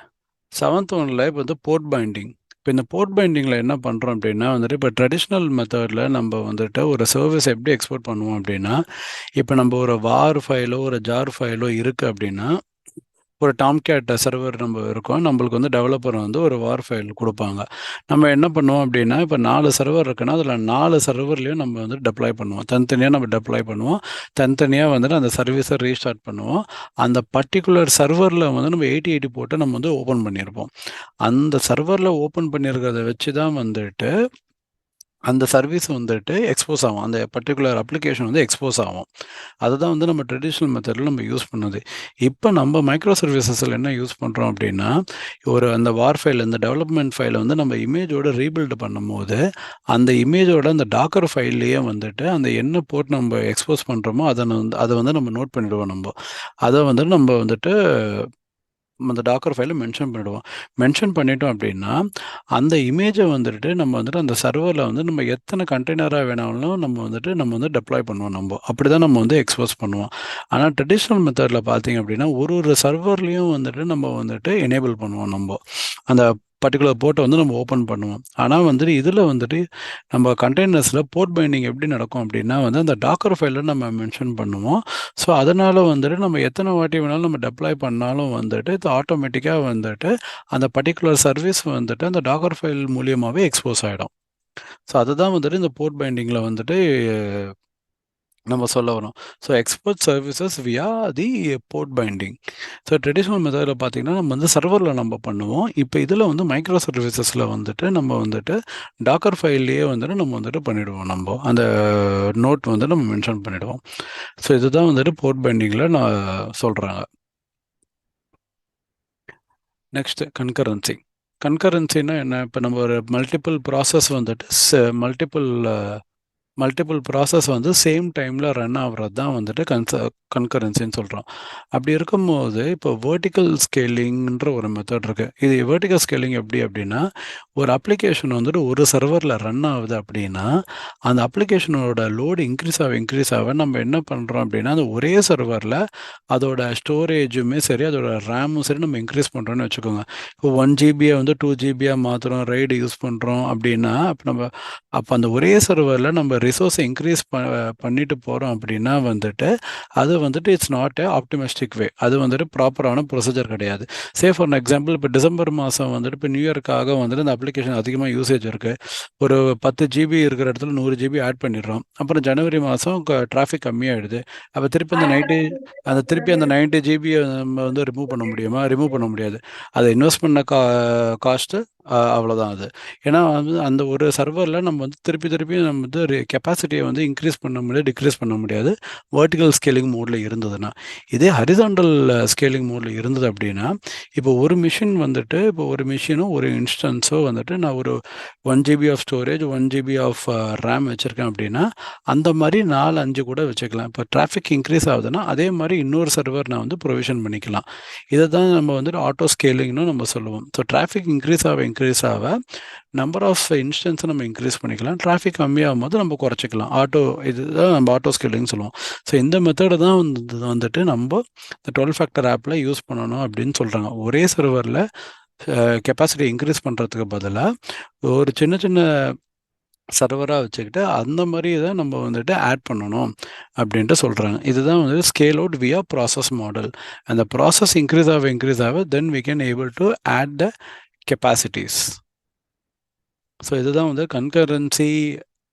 Speaker 2: 7th oneல இப்போ வந்து போர்ட் பைண்டிங். இப்போ இந்த போர்ட் பைண்டிங்கில் என்ன பண்ணுறோம் அப்படின்னா வந்துட்டு இப்போ ட்ரெடிஷ்னல் மெத்தடில் நம்ம வந்துட்டு ஒரு சர்வீஸ் எப்படி எக்ஸ்போர்ட் பண்ணுவோம் அப்படின்னா, இப்போ நம்ம ஒரு வார் ஃபைலோ ஒரு ஜார் ஃபைலோ இருக்குது அப்படின்னா ஒரு டாம்கேட் சர்வர் நம்ம இருக்கோம். நம்மளுக்கு வந்து டெவலப்பர் வந்து ஒரு வார் ஃபைல் கொடுப்பாங்க. நம்ம என்ன பண்ணுவோம் அப்படின்னா இப்போ 4 சர்வர் இருக்குன்னா அதில் 4 சர்வர்லேயும் நம்ம வந்து டெப்ளாய் பண்ணுவோம். தனித்தனியாக நம்ம டெப்ளாய் பண்ணுவோம். தனித்தனியாக வந்துட்டு அந்த சர்வீஸை ரீஸ்டார்ட் பண்ணுவோம். அந்த பர்டிகுலர் சர்வரில் வந்து நம்ம 8080 போட்டு நம்ம வந்து ஓப்பன் பண்ணியிருப்போம். அந்த சர்வரில் ஓப்பன் பண்ணியிருக்கிறத வச்சு தான் வந்துட்டு அந்த சர்வீஸ் வந்துட்டு எக்ஸ்போஸ் ஆகும், அந்த பர்டிகுலர் அப்ளிகேஷன் வந்து எக்ஸ்போஸ் ஆகும். அதுதான் வந்து நம்ம ட்ரெடிஷ்னல் மெத்தடில் நம்ம யூஸ் பண்ணது. இப்போ நம்ம மைக்ரோ சர்வீசஸில் என்ன யூஸ் பண்ணுறோம் அப்படின்னா, அந்த வார் ஃபைல், இந்த டெவலப்மெண்ட் ஃபைலை வந்து நம்ம இமேஜோட ரீபில்டு பண்ணும்போது அந்த இமேஜோட அந்த டாக்கர் ஃபைல்லையே வந்துட்டு அந்த என்ன போட்டு நம்ம எக்ஸ்போஸ் பண்ணுறோமோ அதை வந்து நம்ம நோட் பண்ணிவிடுவோம். அதை வந்துட்டு நம்ம வந்துட்டு அந்த டாக்கர் ஃபைலை மென்ஷன் பண்ணிவிடுவோம். மென்ஷன் பண்ணிட்டோம் அப்படின்னா அந்த இமேஜை வந்துட்டு நம்ம வந்துட்டு அந்த சர்வரில் வந்து நம்ம எத்தனை கண்டெய்னராக வேணாலும் நம்ம வந்து டெப்ளாய் பண்ணுவோம். அப்படி தான் நம்ம வந்து எக்ஸ்போஸ் பண்ணுவோம். ஆனால் ட்ரெடிஷ்னல் மெத்தடில் பார்த்தீங்க அப்படின்னா ஒரு சர்வர்லேயும் வந்துட்டு நம்ம வந்துட்டு எனேபிள் பண்ணுவோம். அந்த பர்டிகுலர் போர்ட்டை வந்து நம்ம ஓப்பன் பண்ணுவோம். ஆனால் வந்துட்டு இதில் வந்துட்டு நம்ம கண்டெய்னர்ஸில் போர்ட் பைண்டிங் எப்படி நடக்கும் அப்படின்னா வந்து அந்த டாக்கர் ஃபைலில் நம்ம மென்ஷன் பண்ணுவோம். ஸோ அதனால் வந்துட்டு நம்ம எத்தனை வாட்டி வேணாலும் நம்ம டெப்ளாய் பண்ணாலும் வந்துட்டு இது ஆட்டோமேட்டிக்காக வந்துட்டு அந்த பர்டிகுலர் சர்வீஸ் வந்துட்டு அந்த டாக்கர் ஃபைல் மூலியமாகவே எக்ஸ்போஸ் ஆகிடும். ஸோ அதுதான் வந்துட்டு இந்த போர்ட் பைண்டிங்கில் வந்துட்டு நம்ம சொல்ல வரோம். So export services via the port binding. So traditional மெத்தடில் பார்த்தீங்கன்னா நம்ம வந்து சர்வரில் நம்ம பண்ணுவோம். இப்போ இதில் வந்து மைக்ரோ சர்வீசஸில் வந்துட்டு நம்ம வந்துட்டு டாக்கர் ஃபைல்லையே வந்துட்டு நம்ம வந்துட்டு பண்ணிவிடுவோம். அந்த நோட் வந்து நம்ம மென்ஷன் பண்ணிவிடுவோம். ஸோ இதுதான் வந்துட்டு போர்ட் பைண்டிங்கில் நான் சொல்கிறாங்க. Next concurrency. கன்கரன்சின்னா என்ன? இப்போ நம்ம ஒரு மல்டிபிள் ப்ராசஸ் வந்துட்டு மல்டிபிள் ப்ராசஸ் வந்து சேம் டைமில் ரன் ஆகுறது தான் வந்துட்டு கன்கரன்சின்னு சொல்கிறோம். அப்படி இருக்கும்போது இப்போ வேர்ட்டிக்கல் ஸ்கேலிங்ன்ற ஒரு மெத்தட் இருக்குது. இது வேர்ட்டிக்கல் ஸ்கேலிங் எப்படி அப்படின்னா, ஒரு அப்ளிகேஷன் வந்துட்டு ஒரு சர்வரில் ரன் ஆகுது அப்படின்னா அந்த அப்ளிகேஷனோட லோடு இன்க்ரீஸ் ஆக நம்ம என்ன பண்ணுறோம் அப்படின்னா, அந்த ஒரே சர்வரில் அதோட ஸ்டோரேஜுமே சரி, அதோட ரேமும் சரி நம்ம இன்க்ரீஸ் பண்ணுறோன்னு வச்சுக்கோங்க. இப்போ 1 GB வந்து 2 GB மாற்றுறோம், ரைடு யூஸ் பண்ணுறோம் அப்படின்னா அப்போ அந்த ஒரே சர்வரில் நம்ம ரிசோர்ஸை இன்க்ரீஸ் பண்ணிட்டு போகிறோம் அப்படின்னா வந்துட்டு அது வந்துட்டு இட்ஸ் நாட் ஏ ஆப்டிமிஸ்டிக் வே. அது வந்துட்டு ப்ராப்பரான ப்ரொசீஜர் கிடையாது. ஃபார் எக்ஸாம்பிள் இப்போ டிசம்பர் மாதம் வந்துட்டு இப்போ நியூ இயர்க்காக வந்துட்டு இந்த அப்ளிகேஷன் அதிகமாக யூசேஜ் இருக்குது. ஒரு 10 GB இருக்கிற இடத்துல 100 GB ஆட் பண்ணிடுறோம். அப்புறம் ஜனவரி மாதம் டிராஃபிக் கம்மியாகிடுது. அப்போ திருப்பி அந்த 90 GB நம்ம வந்து ரிமூவ் பண்ண முடியாது. அதை இன்வெஸ்ட் பண்ண காஸ்ட்டு அவ்வளோதான் அது. ஏன்னா வந்து அந்த ஒரு சர்வரில் நம்ம வந்து திருப்பி நம்ம வந்து கெப்பாசிட்டியை வந்து இன்க்ரீஸ் பண்ண முடியாது, டிக்ரீஸ் பண்ண முடியாது வேர்ட்டிக்கல் ஸ்கேலிங் மோடில் இருந்ததுன்னா. இதே ஹரிசாண்டல் ஸ்கேலிங் மோடில் இருந்தது அப்படின்னா இப்போ ஒரு மிஷினும் ஒரு இன்ஸ்டன்ஸோ வந்துட்டு நான் ஒரு 1 GB of storage 1 GB of RAM வச்சுருக்கேன் அப்படின்னா அந்த மாதிரி 4-5 கூட வச்சுக்கலாம். இப்போ டிராஃபிக் இன்க்ரீஸ் ஆகுதுன்னா அதே மாதிரி இன்னொரு சர்வர் நான் வந்து ப்ரொவிஷன் பண்ணிக்கலாம். இதை தான் நம்ம வந்துட்டு ஆட்டோ ஸ்கேலிங்னு நம்ம சொல்லுவோம். ஸோ டிராஃபிக் இன்க்ரீஸ் ஆக நம்பர் ஆஃப் இன்ஸ்டன்ஸை நம்ம இன்க்ரீஸ் பண்ணிக்கலாம். டிராஃபிக் கம்மியாகும் போது நம்ம குறைச்சிக்கலாம். இதுதான் நம்ம ஆட்டோ ஸ்கேலிங்னு சொல்லுவோம். ஸோ இந்த மெத்தடை தான் வந்துட்டு நம்ம இந்த 12 ஃபேக்டர் ஆப்பில் யூஸ் பண்ணணும் அப்படின்னு சொல்கிறாங்க. ஒரே சர்வரில் கெப்பாசிட்டி இன்க்ரீஸ் பண்ணுறதுக்கு பதிலாக ஒரு சின்ன சர்வராக வச்சுக்கிட்டு அந்த மாதிரி தான் நம்ம வந்துட்டு ஆட் பண்ணணும் அப்படின்ட்டு சொல்கிறாங்க. இதுதான் வந்து scale out via process model. அந்த ப்ராசஸ் இன்க்ரீஸ் ஆக then we can able to add the capacities. So இதுதான் வந்து கன்கரன்சி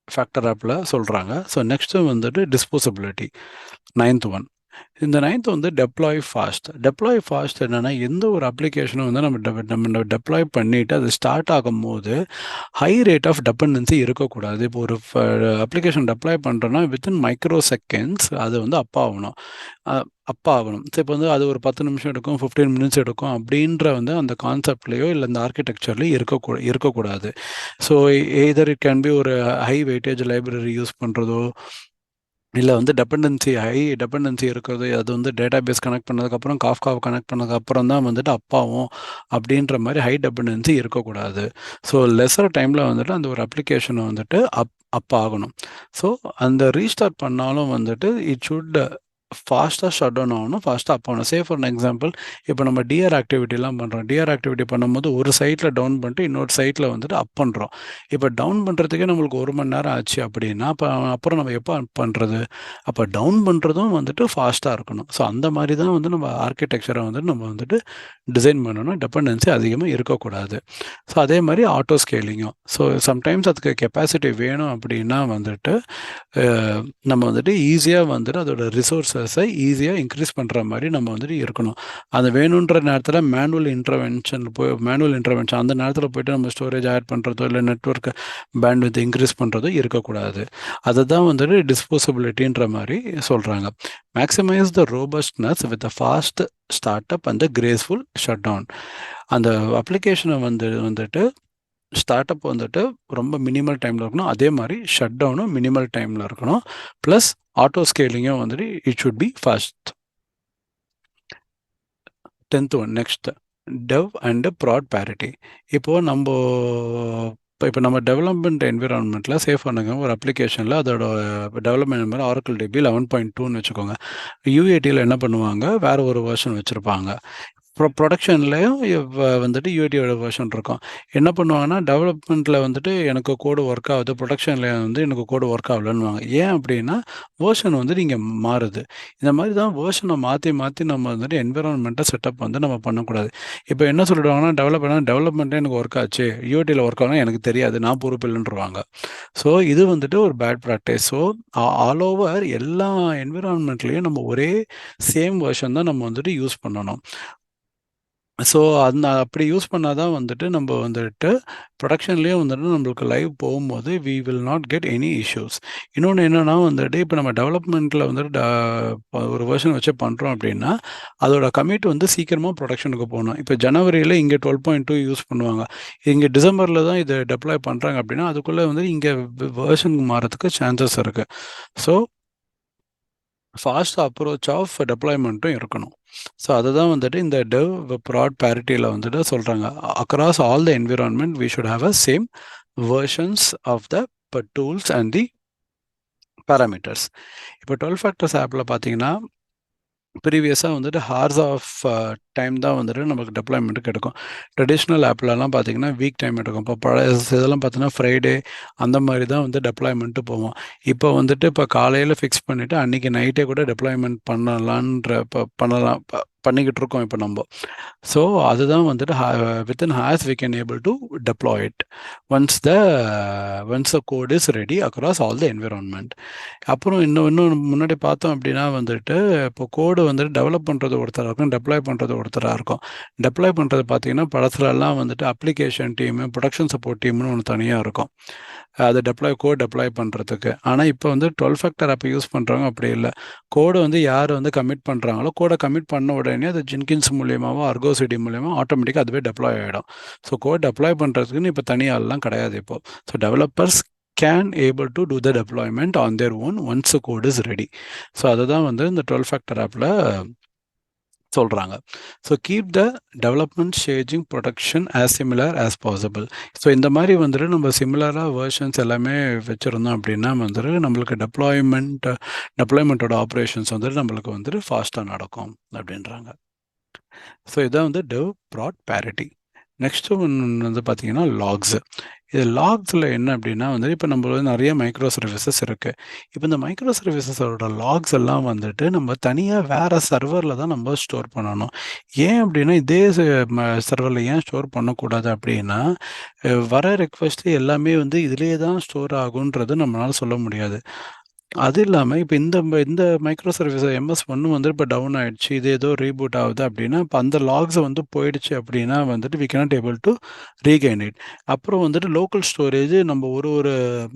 Speaker 2: ஃபேக்டர் ஆப்பில் சொல்கிறாங்க. ஸோ நெக்ஸ்ட்டு வந்துட்டு டிஸ்போசபிலிட்டி, 9th ஒன். இந்த 9th வந்து டெப்ளாய் ஃபாஸ்ட் என்னென்னா, எந்த ஒரு அப்ளிகேஷனும் வந்து நம்ம டெப்ளாய் பண்ணிவிட்டு அது ஸ்டார்ட் ஆகும்போது ஹை ரேட் ஆஃப் டிபெண்டன்சி இருக்கக்கூடாது. இப்போ ஒரு அப்ளிகேஷன் டெப்ளாய் பண்ணுறோன்னா வித்தின் மைக்ரோ செகண்ட்ஸ் அது வந்து அப்பா ஆகணும். ஸோ இப்போ வந்து அது ஒரு 10 நிமிஷம் எடுக்கும், 15 மினிட்ஸ் எடுக்கும் அப்படின்ற வந்து அந்த கான்செப்ட்லேயோ இல்லை இந்த ஆர்கிடெக்சர்லேயோ இருக்கக்கூடாது. So either it can be ஒரு ஹை வெயிட்டேஜ் லைப்ரரி யூஸ் பண்ணுறதோ இல்லை வந்து ஹை டிபெண்டன்சி இருக்கிறது, அது வந்து டேட்டா பேஸ் கனெக்ட் பண்ணதுக்கப்புறம் காஃப்காவை கனெக்ட் பண்ணதுக்கப்புறம் தான் வந்துட்டு அப்பாவும் அப்படின்ற மாதிரி ஹை டிபெண்டன்சி இருக்கக்கூடாது. ஸோ லெஸர் டைமில் வந்துட்டு அந்த ஒரு அப்ளிகேஷனை வந்துட்டு அப் ஆகணும். ஸோ அந்த ரீஸ்டார்ட் பண்ணாலும் வந்துட்டு இட் ஷுட் ஃபாஸ்ட்டாக ஷட் டவுன் ஆகணும், ஃபாஸ்ட்டாக அப் ஆகணும். ஃபார் எக்ஸாம்பிள் இப்போ நம்ம டிஆர் ஆக்டிவிட்டிலாம் பண்ணுறோம். டிஆர் ஆக்டிவிட்டி பண்ணும்போது ஒரு சைட்டில் டவுன் பண்ணிட்டு இன்னொரு சைட்டில் வந்துட்டு அப் பண்ணுறோம். இப்போ டவுன் பண்ணுறதுக்கே நம்மளுக்கு 1 மணி நேரம் ஆச்சு அப்படின்னா அப்புறம் நம்ம எப்போ அப் பண்ணுறது? அப்போ டவுன் பண்ணுறதும் வந்துட்டு ஃபாஸ்ட்டாக இருக்கணும். ஸோ அந்த மாதிரி தான் வந்து நம்ம ஆர்கிடெக்சரை வந்துட்டு நம்ம வந்துட்டு டிசைன் பண்ணணும். டிபெண்டன்சி அதிகமாக இருக்கக்கூடாது. ஸோ அதே மாதிரி ஆட்டோ ஸ்கேலிங்கும். ஸோ சம்டைம்ஸ் அதுக்கு கெப்பாசிட்டி வேணும் அப்படின்னா வந்துட்டு நம்ம வந்துட்டு ஈஸியாக வந்துட்டு அதோட ரிசோர்ஸை ரிசோர்ஸஸை ஈஸியாக இன்க்ரீஸ் பண்ணுற மாதிரி நம்ம வந்துட்டு இருக்கணும். அந்த வேணுன்ற நேரத்தில் மேனுவல் இன்டர்வென்ஷன் அந்த நேரத்தில் போய்ட்டு நம்ம ஸ்டோரேஜ் ஆட் பண்ணுறதோ இல்லை நெட்வொர்க் பேண்ட்வித் இன்க்ரீஸ் பண்ணுறதோ இருக்கக்கூடாது. அதை தான் வந்துட்டு டிஸ்போசபிலிட்டின்ற மாதிரி சொல்கிறாங்க. Maximise the robustness with a fast start up and graceful shut down. அந்த அப்ளிகேஷனை வந்துட்டு ஸ்டார்ட் அப் வந்துட்டு ரொம்ப மினிமல் டைமில் இருக்கணும், அதே மாதிரி ஷட் டவுனும் மினிமல் டைமில் இருக்கணும், ப்ளஸ் ஆட்டோ ஸ்கேலிங்கும் வந்துட்டு it should be fast. 10th one next டெவ் and broad parity. இப்போது இப்போ நம்ம டெவலப்மெண்ட் என்விரான்மெண்ட்டில் சேஃப் பண்ணுங்க ஒரு அப்ளிகேஷனில் அதோட டெவலப்மெண்ட் நம்பர் Oracle DB 11.2ன்னு வச்சுக்கோங்க. UATயில் என்ன பண்ணுவாங்க, வேறு ஒரு வெர்ஷன் வச்சுருப்பாங்க. ப்ரொடக்ஷன்லேயும் வந்துட்டு UATயோட வெர்ஷன் இருக்கும். என்ன பண்ணுவாங்கன்னா, டெவலப்மெண்ட்டில் வந்துட்டு எனக்கு கோடு ஒர்க் ஆகுது, ப்ரொடக்ஷனில் வந்து எனக்கு கோடு ஒர்க் ஆகலன்னுவாங்க. ஏன் அப்படின்னா வேர்ஷன் வந்துட்டு இங்கே மாறுது. இந்த மாதிரி தான் வேர்ஷனை மாற்றி நம்ம வந்துட்டு என்விரான்மெண்ட்டை செட்டப் வந்து நம்ம பண்ணக்கூடாது. இப்போ என்ன சொல்லிடுவாங்கன்னா, டெவலப்மெண்ட்டே எனக்கு ஒர்க் ஆச்சு, UATயில் ஒர்க் ஆகணும் எனக்கு தெரியாது, நான் பொறுப்பு இல்லைன்றவாங்க. ஸோ இது வந்துட்டு ஒரு bad practice. So all over எல்லா என்விரான்மெண்ட்லேயும் நம்ம ஒரே சேம் வெர்ஷன் தான் நம்ம வந்துட்டு யூஸ் பண்ணணும். ஸோ அப்படி யூஸ் பண்ணால் தான் வந்துட்டு நம்ம வந்துட்டு ப்ரொடக்ஷன்லேயும் வந்துட்டு நம்மளுக்கு லைவ் போகும்போது we will not get any issues. இன்னொன்று என்னென்னா வந்துட்டு இப்போ நம்ம டெவலப்மெண்ட்டில் வந்துட்டு ஒரு வெர்ஷன் வச்சு பண்ணுறோம் அப்படின்னா அதோட கமிட் வந்து சீக்கிரமாக ப்ரொடக்ஷனுக்கு போகணும். இப்போ ஜனவரியில் இங்கே 12.2 யூஸ் பண்ணுவாங்க, இங்கே டிசம்பரில் தான் இதை டெப்ளாய் பண்ணுறாங்க அப்படின்னா அதுக்குள்ளே வந்து இங்கே வெர்ஷன் மாறதுக்கு சான்சஸ் இருக்குது. ஸோ ஃபாஸ்ட் அப்ரோச் ஆஃப் டெப்ளாய்மெண்ட்டும் இருக்கணும். ஸோ அதை தான் வந்துட்டு இந்த டெவ் ப்ராட் பேரிட்டியில் வந்துட்டு சொல்கிறாங்க. Across all the environment we should have a same versions of the tools and the parameters. இப்போ 12 ஃபேக்டர்ஸ் ஆப்பில் பார்த்தீங்கன்னா ப்ரீவியஸாக வந்துட்டு ஹார்ஸ் ஆஃப் டைம் தான் வந்துட்டு நமக்கு டெப்ளாய்மெண்ட்டுக்கு எடுக்கும். ட்ரெடிஷ்னல் ஆப்லலாம் பார்த்தீங்கன்னா வீக் டைம் எடுக்கும். இப்போ பழைய இதெல்லாம் பார்த்தீங்கன்னா ஃப்ரைடே அந்த மாதிரி தான் வந்து டெப்ளாய்மெண்ட்டு போவோம். இப்போ வந்துட்டு இப்போ காலையில் ஃபிக்ஸ் பண்ணிவிட்டு அன்றைக்கி நைட்டே கூட டெப்ளாய்மெண்ட் பண்ணிக்கிட்டு இருக்கோம் இப்போ நம்ம. ஸோ அதுதான் வந்துட்டு within hours we can able to deploy it once the code is ready across all the environment. அப்புறம் இன்னும் முன்னாடி பார்த்தோம் அப்படின்னா வந்துட்டு இப்போ கோடு வந்துட்டு டெவலப் பண்ணுறது ஒருத்தராக இருக்கும், டெப்ளாய் பண்ணுறது ஒருத்தராக இருக்கும். டெப்ளாய் பண்ணுறது பார்த்தீங்கன்னா படத்துலலாம் வந்துட்டு அப்ளிகேஷன் டீமு, ப்ரொடக்ஷன் சப்போர்ட் டீம்னு ஒன்று தனியாக இருக்கும் அது கோட் டெப்ளாய் பண்ணுறதுக்கு. ஆனால் இப்போ வந்து 12 ஃபேக்டர் ஆப்பை யூஸ் பண்ணுறவங்க அப்படி இல்லை. கோடை வந்து யார் வந்து கமிட் பண்ணுறாங்களோ கோடை கமிட் பண்ண உடனே அது ஜென்கின்ஸ் மூலியமாவோ Argo CD மூலியமாக ஆட்டோமேட்டிக்காக அதுவே டெப்ளாய் ஆகிடும். ஸோ கோட் டெப்ளாய் பண்ணுறதுக்குன்னு இப்போ தனியாலாம் கிடையாது இப்போ. So developers can able to do the deployment on their own once the code is ready. So அதுதான் வந்து இந்த 12 ஃபேக்டர் ஆப்பில் சொல்கிறாங்க. So keep the development staging production as similar as possible. So இந்த மாதிரி வந்துட்டு நம்ம சிமிலராக வெர்ஷன்ஸ் எல்லாமே வச்சுருந்தோம் அப்படின்னா வந்துட்டு நம்மளுக்கு டெப்ளாய்மெண்ட்டோட ஆப்ரேஷன்ஸ் வந்துட்டு நம்மளுக்கு வந்துட்டு ஃபாஸ்ட்டாக நடக்கும் அப்படின்றாங்க. ஸோ இதான் வந்து டெவ் ப்ராட் பேரிட்டி. நெக்ஸ்ட்டு ஒன்று வந்து பார்த்தீங்கன்னா லாக்ஸு. இது லாக்ஸில் என்ன அப்படின்னா வந்து இப்போ நம்ம வந்து நிறைய மைக்ரோ சர்வீசஸ் இருக்குது. இப்போ இந்த மைக்ரோ சர்வீசஸோட லாக்ஸ் எல்லாம் வந்துட்டு நம்ம தனியாக வேறு சர்வரில் தான் நம்ம ஸ்டோர் பண்ணணும். ஏன் அப்படின்னா இதே சர்வரில் ஏன் ஸ்டோர் பண்ணக்கூடாது அப்படின்னா வர ரெக்வஸ்ட்டு எல்லாமே வந்து இதிலே தான் ஸ்டோர் ஆகுன்றது நம்மளால் சொல்ல முடியாது. அது இல்லாமல் இப்போ இந்த மைக்ரோ சர்வீஸ் MS1 வந்து இப்போ டவுன் ஆகிடுச்சு, இது ஏதோ ரீபூட் ஆகுது அப்படின்னா இப்போ அந்த லாக்ஸை வந்து போயிடுச்சு அப்படின்னா வந்துட்டு we cannot able to regain it. அப்புறம் வந்துட்டு லோக்கல் ஸ்டோரேஜ் நம்ம ஒரு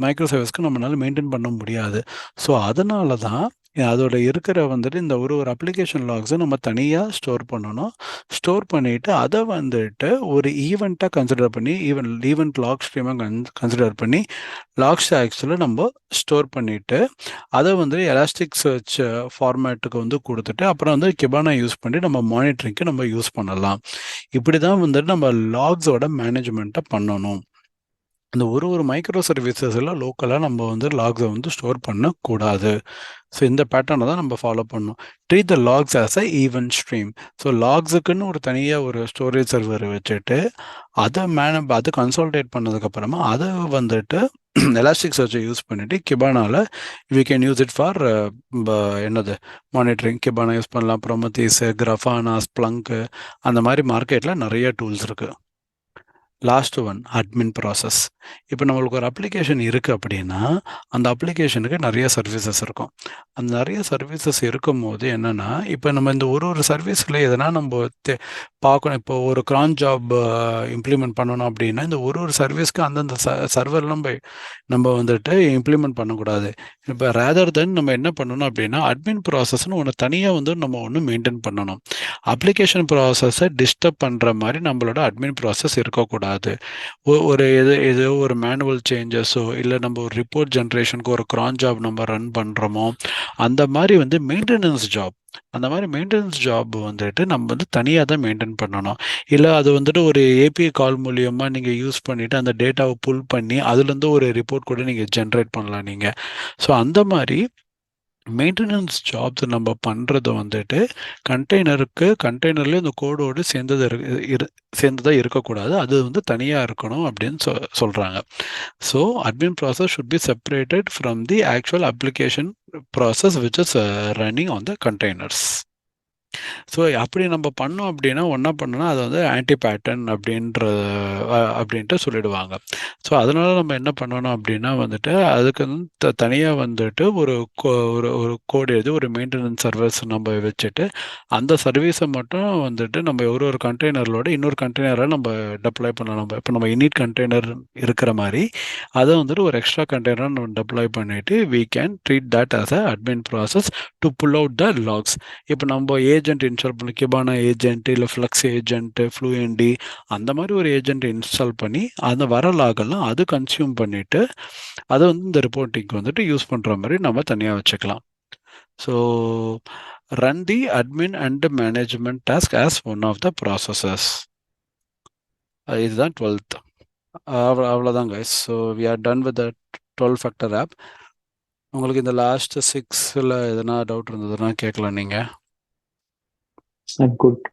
Speaker 2: மைக்ரோ சர்வீஸ்க்கு நம்மளால மெயின்டைன் பண்ண முடியாது. ஸோ அதனால தான் அதோட இருக்கிற வந்துட்டு இந்த ஒரு அப்ளிகேஷன் லாக்ஸை நம்ம தனியாக ஸ்டோர் பண்ணணும். ஸ்டோர் பண்ணிவிட்டு அதை வந்துட்டு ஒரு ஈவெண்ட்டாக கன்சிடர் பண்ணி ஈவெண்ட் லாக் ஸ்ட்ரீமாக கன்சிடர் பண்ணி லாக் ஸ்டாக்ஸில் நம்ம ஸ்டோர் பண்ணிவிட்டு அதை வந்து எலாஸ்டிக் சர்ச் ஃபார்மேட்டுக்கு வந்து கொடுத்துட்டு அப்புறம் வந்து கிபானா யூஸ் பண்ணி நம்ம மானிட்டரிங்க்கு நம்ம யூஸ் பண்ணலாம். இப்படி தான் வந்துட்டு நம்ம லாக்ஸோட மேனேஜ்மெண்ட்டை பண்ணணும். இந்த ஒரு மைக்ரோ சர்வீசஸில் லோக்கலாக நம்ம வந்து லாக்ஸை வந்து ஸ்டோர் பண்ணக்கூடாது. ஸோ இந்த பேட்டர்னை தான் நம்ம ஃபாலோ பண்ணணும். Treat the logs as a event stream. So லாக்ஸுக்குன்னு ஒரு தனியாக ஒரு ஸ்டோரேஜ் சர்வர் வச்சுட்டு அதை கன்சால்டேட் பண்ணதுக்கப்புறமா அதை வந்துட்டு எலாஸ்டிக் சர்ச்சை யூஸ் பண்ணிவிட்டு கிபானாவில் we can use it for monitoring. Kibana use பண்ணலாம், ப்ரொமத்தீஸ், கிராஃபானா, ஸ்ப்ளங்க் அந்த மாதிரி மார்க்கெட்டில் நிறைய டூல்ஸ் இருக்குது. Last one admin process. இப்போ நம்மளுக்கு ஒரு அப்ளிகேஷன் இருக்குது அப்படின்னா அந்த அப்ளிகேஷனுக்கு நிறைய சர்வீசஸ் இருக்கும். அந்த நிறைய சர்வீசஸ் இருக்கும் போது என்னென்னா, இப்போ நம்ம இந்த ஒரு சர்வீஸில் எதனா நம்ம பார்க்கணும். இப்போ ஒரு க்ரான் ஜாப் இம்ப்ளிமெண்ட் பண்ணணும் அப்படின்னா இந்த ஒரு சர்வீஸ்க்கு அந்தந்த சர்வர்லாம் நம்ம வந்துட்டு இம்ப்ளிமெண்ட் பண்ணக்கூடாது. இப்போ ரேதர் தென் நம்ம என்ன பண்ணணும் அப்படின்னா அட்மின் ப்ராசஸ்னு ஒன்று தனியாக வந்து நம்ம ஒன்று மெயின்டைன் பண்ணணும். அப்ளிகேஷன் ப்ராசஸை டிஸ்டர்ப் பண்ணுற மாதிரி நம்மளோட அட்மின் ப்ராசஸ் இருக்கக்கூடாது. ஒரு ஏதோ ஒரு மேனுவல் சேஞ்சஸோ இல்லை நம்ம ஒரு ரிப்போர்ட் ஜென்ரேஷனுக்கு ஒரு க்ரான் ஜாப் நம்ம ரன் பண்ணுறோமோ அந்த மாதிரி வந்து மெயின்டெனன்ஸ் ஜாப், அந்த மாதிரி மெயின்டெனன்ஸ் ஜாப் வந்துட்டு நம்ம வந்து தனியாக தான் மெயின்டைன் பண்ணணும். இல்லை அது வந்துட்டு ஒரு ஏபிஐ கால் மூலியமாக நீங்கள் யூஸ் பண்ணிவிட்டு அந்த டேட்டாவை புல் பண்ணி அதுலேருந்து ஒரு ரிப்போர்ட் கூட நீங்கள் ஜென்ரேட் பண்ணலாம் நீங்கள். ஸோ அந்த மாதிரி மெயின்டெனன்ஸ் ஜாப்ஸ் நம்ம பண்ணுறது வந்துட்டு கண்டெய்னர்லேயே இந்த கோடோடு சேர்ந்ததாக இருக்கக்கூடாது. அது வந்து தனியாக இருக்கணும் அப்படின்னு சொல்கிறாங்க. So admin process should be separated from the actual application process which is running on the containers. So அப்படி நம்ம பண்ணோம் அப்படின்னா ஒன்றா பண்ணோன்னா அது வந்து ஆன்டி பேட்டர்ன் அப்படின்ட்டு சொல்லிடுவாங்க. ஸோ அதனால் நம்ம என்ன பண்ணணும் அப்படின்னா வந்துட்டு அதுக்கு வந்து தனியாக வந்துட்டு ஒரு கோடு எழுதி ஒரு மெயின்டெனன்ஸ் சர்வீஸ் நம்ம வச்சுட்டு அந்த சர்வீஸை மட்டும் வந்துட்டு நம்ம ஒரு கண்டெய்னரோட இன்னொரு கண்டெய்னரை நம்ம டெப்ளாய் பண்ணணும். இப்போ நம்ம இனிட் கண்டெய்னர் இருக்கிற மாதிரி அதை வந்துட்டு ஒரு எக்ஸ்ட்ரா கண்டெய்னரை நம்ம டெப்ளாய் பண்ணிவிட்டு we can treat that as a admin process to pull out the logs. இப்போ நம்ம ஏஜென்ட் இன்ஸ்டால் பண்ணி கிபானா ஏஜென்ட் இல்லை ஃப்ளக்ஸ் ஏஜென்ட் ஃப்ளூஎன்டி அந்த மாதிரி ஒரு ஏஜென்ட் இன்ஸ்டால் பண்ணி அந்த வர லாகெல்லாம் அது கன்சியூம் பண்ணிவிட்டு அதை வந்து இந்த ரிப்போர்ட்டிங்க்கு வந்துட்டு யூஸ் பண்ணுற மாதிரி நம்ம தனியாக வச்சுக்கலாம். So run the admin and management task as one of the processes. இதுதான் 12th. அவ்வளோதான் guys. So we are done with the 12 factor app. உங்களுக்கு இந்த லாஸ்ட் 6ல் எதனா டவுட் இருந்ததுன்னா கேட்கலாம் நீங்கள்.
Speaker 3: Good.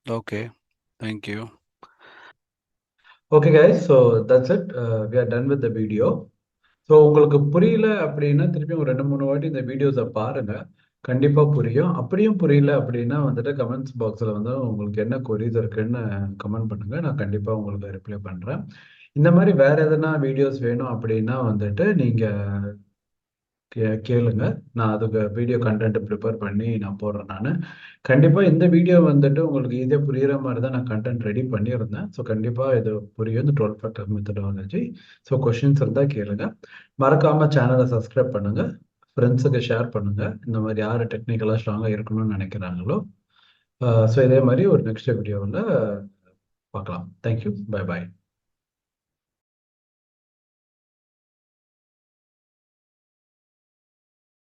Speaker 2: Okay, thank you.
Speaker 1: Okay guys, so that's it. We are done with the video. So உங்களுக்கு புரியல அப்படின்னா திருப்பி ஒரு 2-3 வாட்டி இந்த வீடியோஸை பாருங்க, கண்டிப்பாக புரியும். அப்படியும் புரியல அப்படின்னா வந்துட்டு கமெண்ட்ஸ் பாக்ஸில் வந்து உங்களுக்கு என்ன கொரிஸ் இருக்குன்னு கமெண்ட் பண்ணுங்க, நான் கண்டிப்பாக உங்களுக்கு ரிப்ளை பண்ணுறேன். இந்த மாதிரி வேற எதனா வீடியோஸ் வேணும் அப்படின்னா வந்துட்டு நீங்கள் கேளுங்க, நான் அதுக்கு வீடியோ கண்டென்ட் ப்ரிப்பேர் பண்ணி நான் போடுறேன். நான் கண்டிப்பாக இந்த வீடியோ வந்துட்டு உங்களுக்கு ஈஸியாக புரிகிற மாதிரி தான் நான் கண்டென்ட் ரெடி பண்ணியிருந்தேன். ஸோ கண்டிப்பாக இது புரியும், இந்த 12 ஃபேக்டர் மெத்தடாலஜி. ஸோ கொஷின்ஸ் இருந்தால் கேளுங்க. மறக்காமல் சேனலை சப்ஸ்கிரைப் பண்ணுங்கள், ஃப்ரெண்ட்ஸுக்கு ஷேர் பண்ணுங்கள், இந்த மாதிரி யார் டெக்னிக்கலாக ஸ்ட்ராங்காக இருக்கணும்னு நினைக்கிறாங்களோ. ஸோ இதே மாதிரி ஒரு நெக்ஸ்ட் வீடியோவில் பார்க்கலாம். Thank you, bye bye.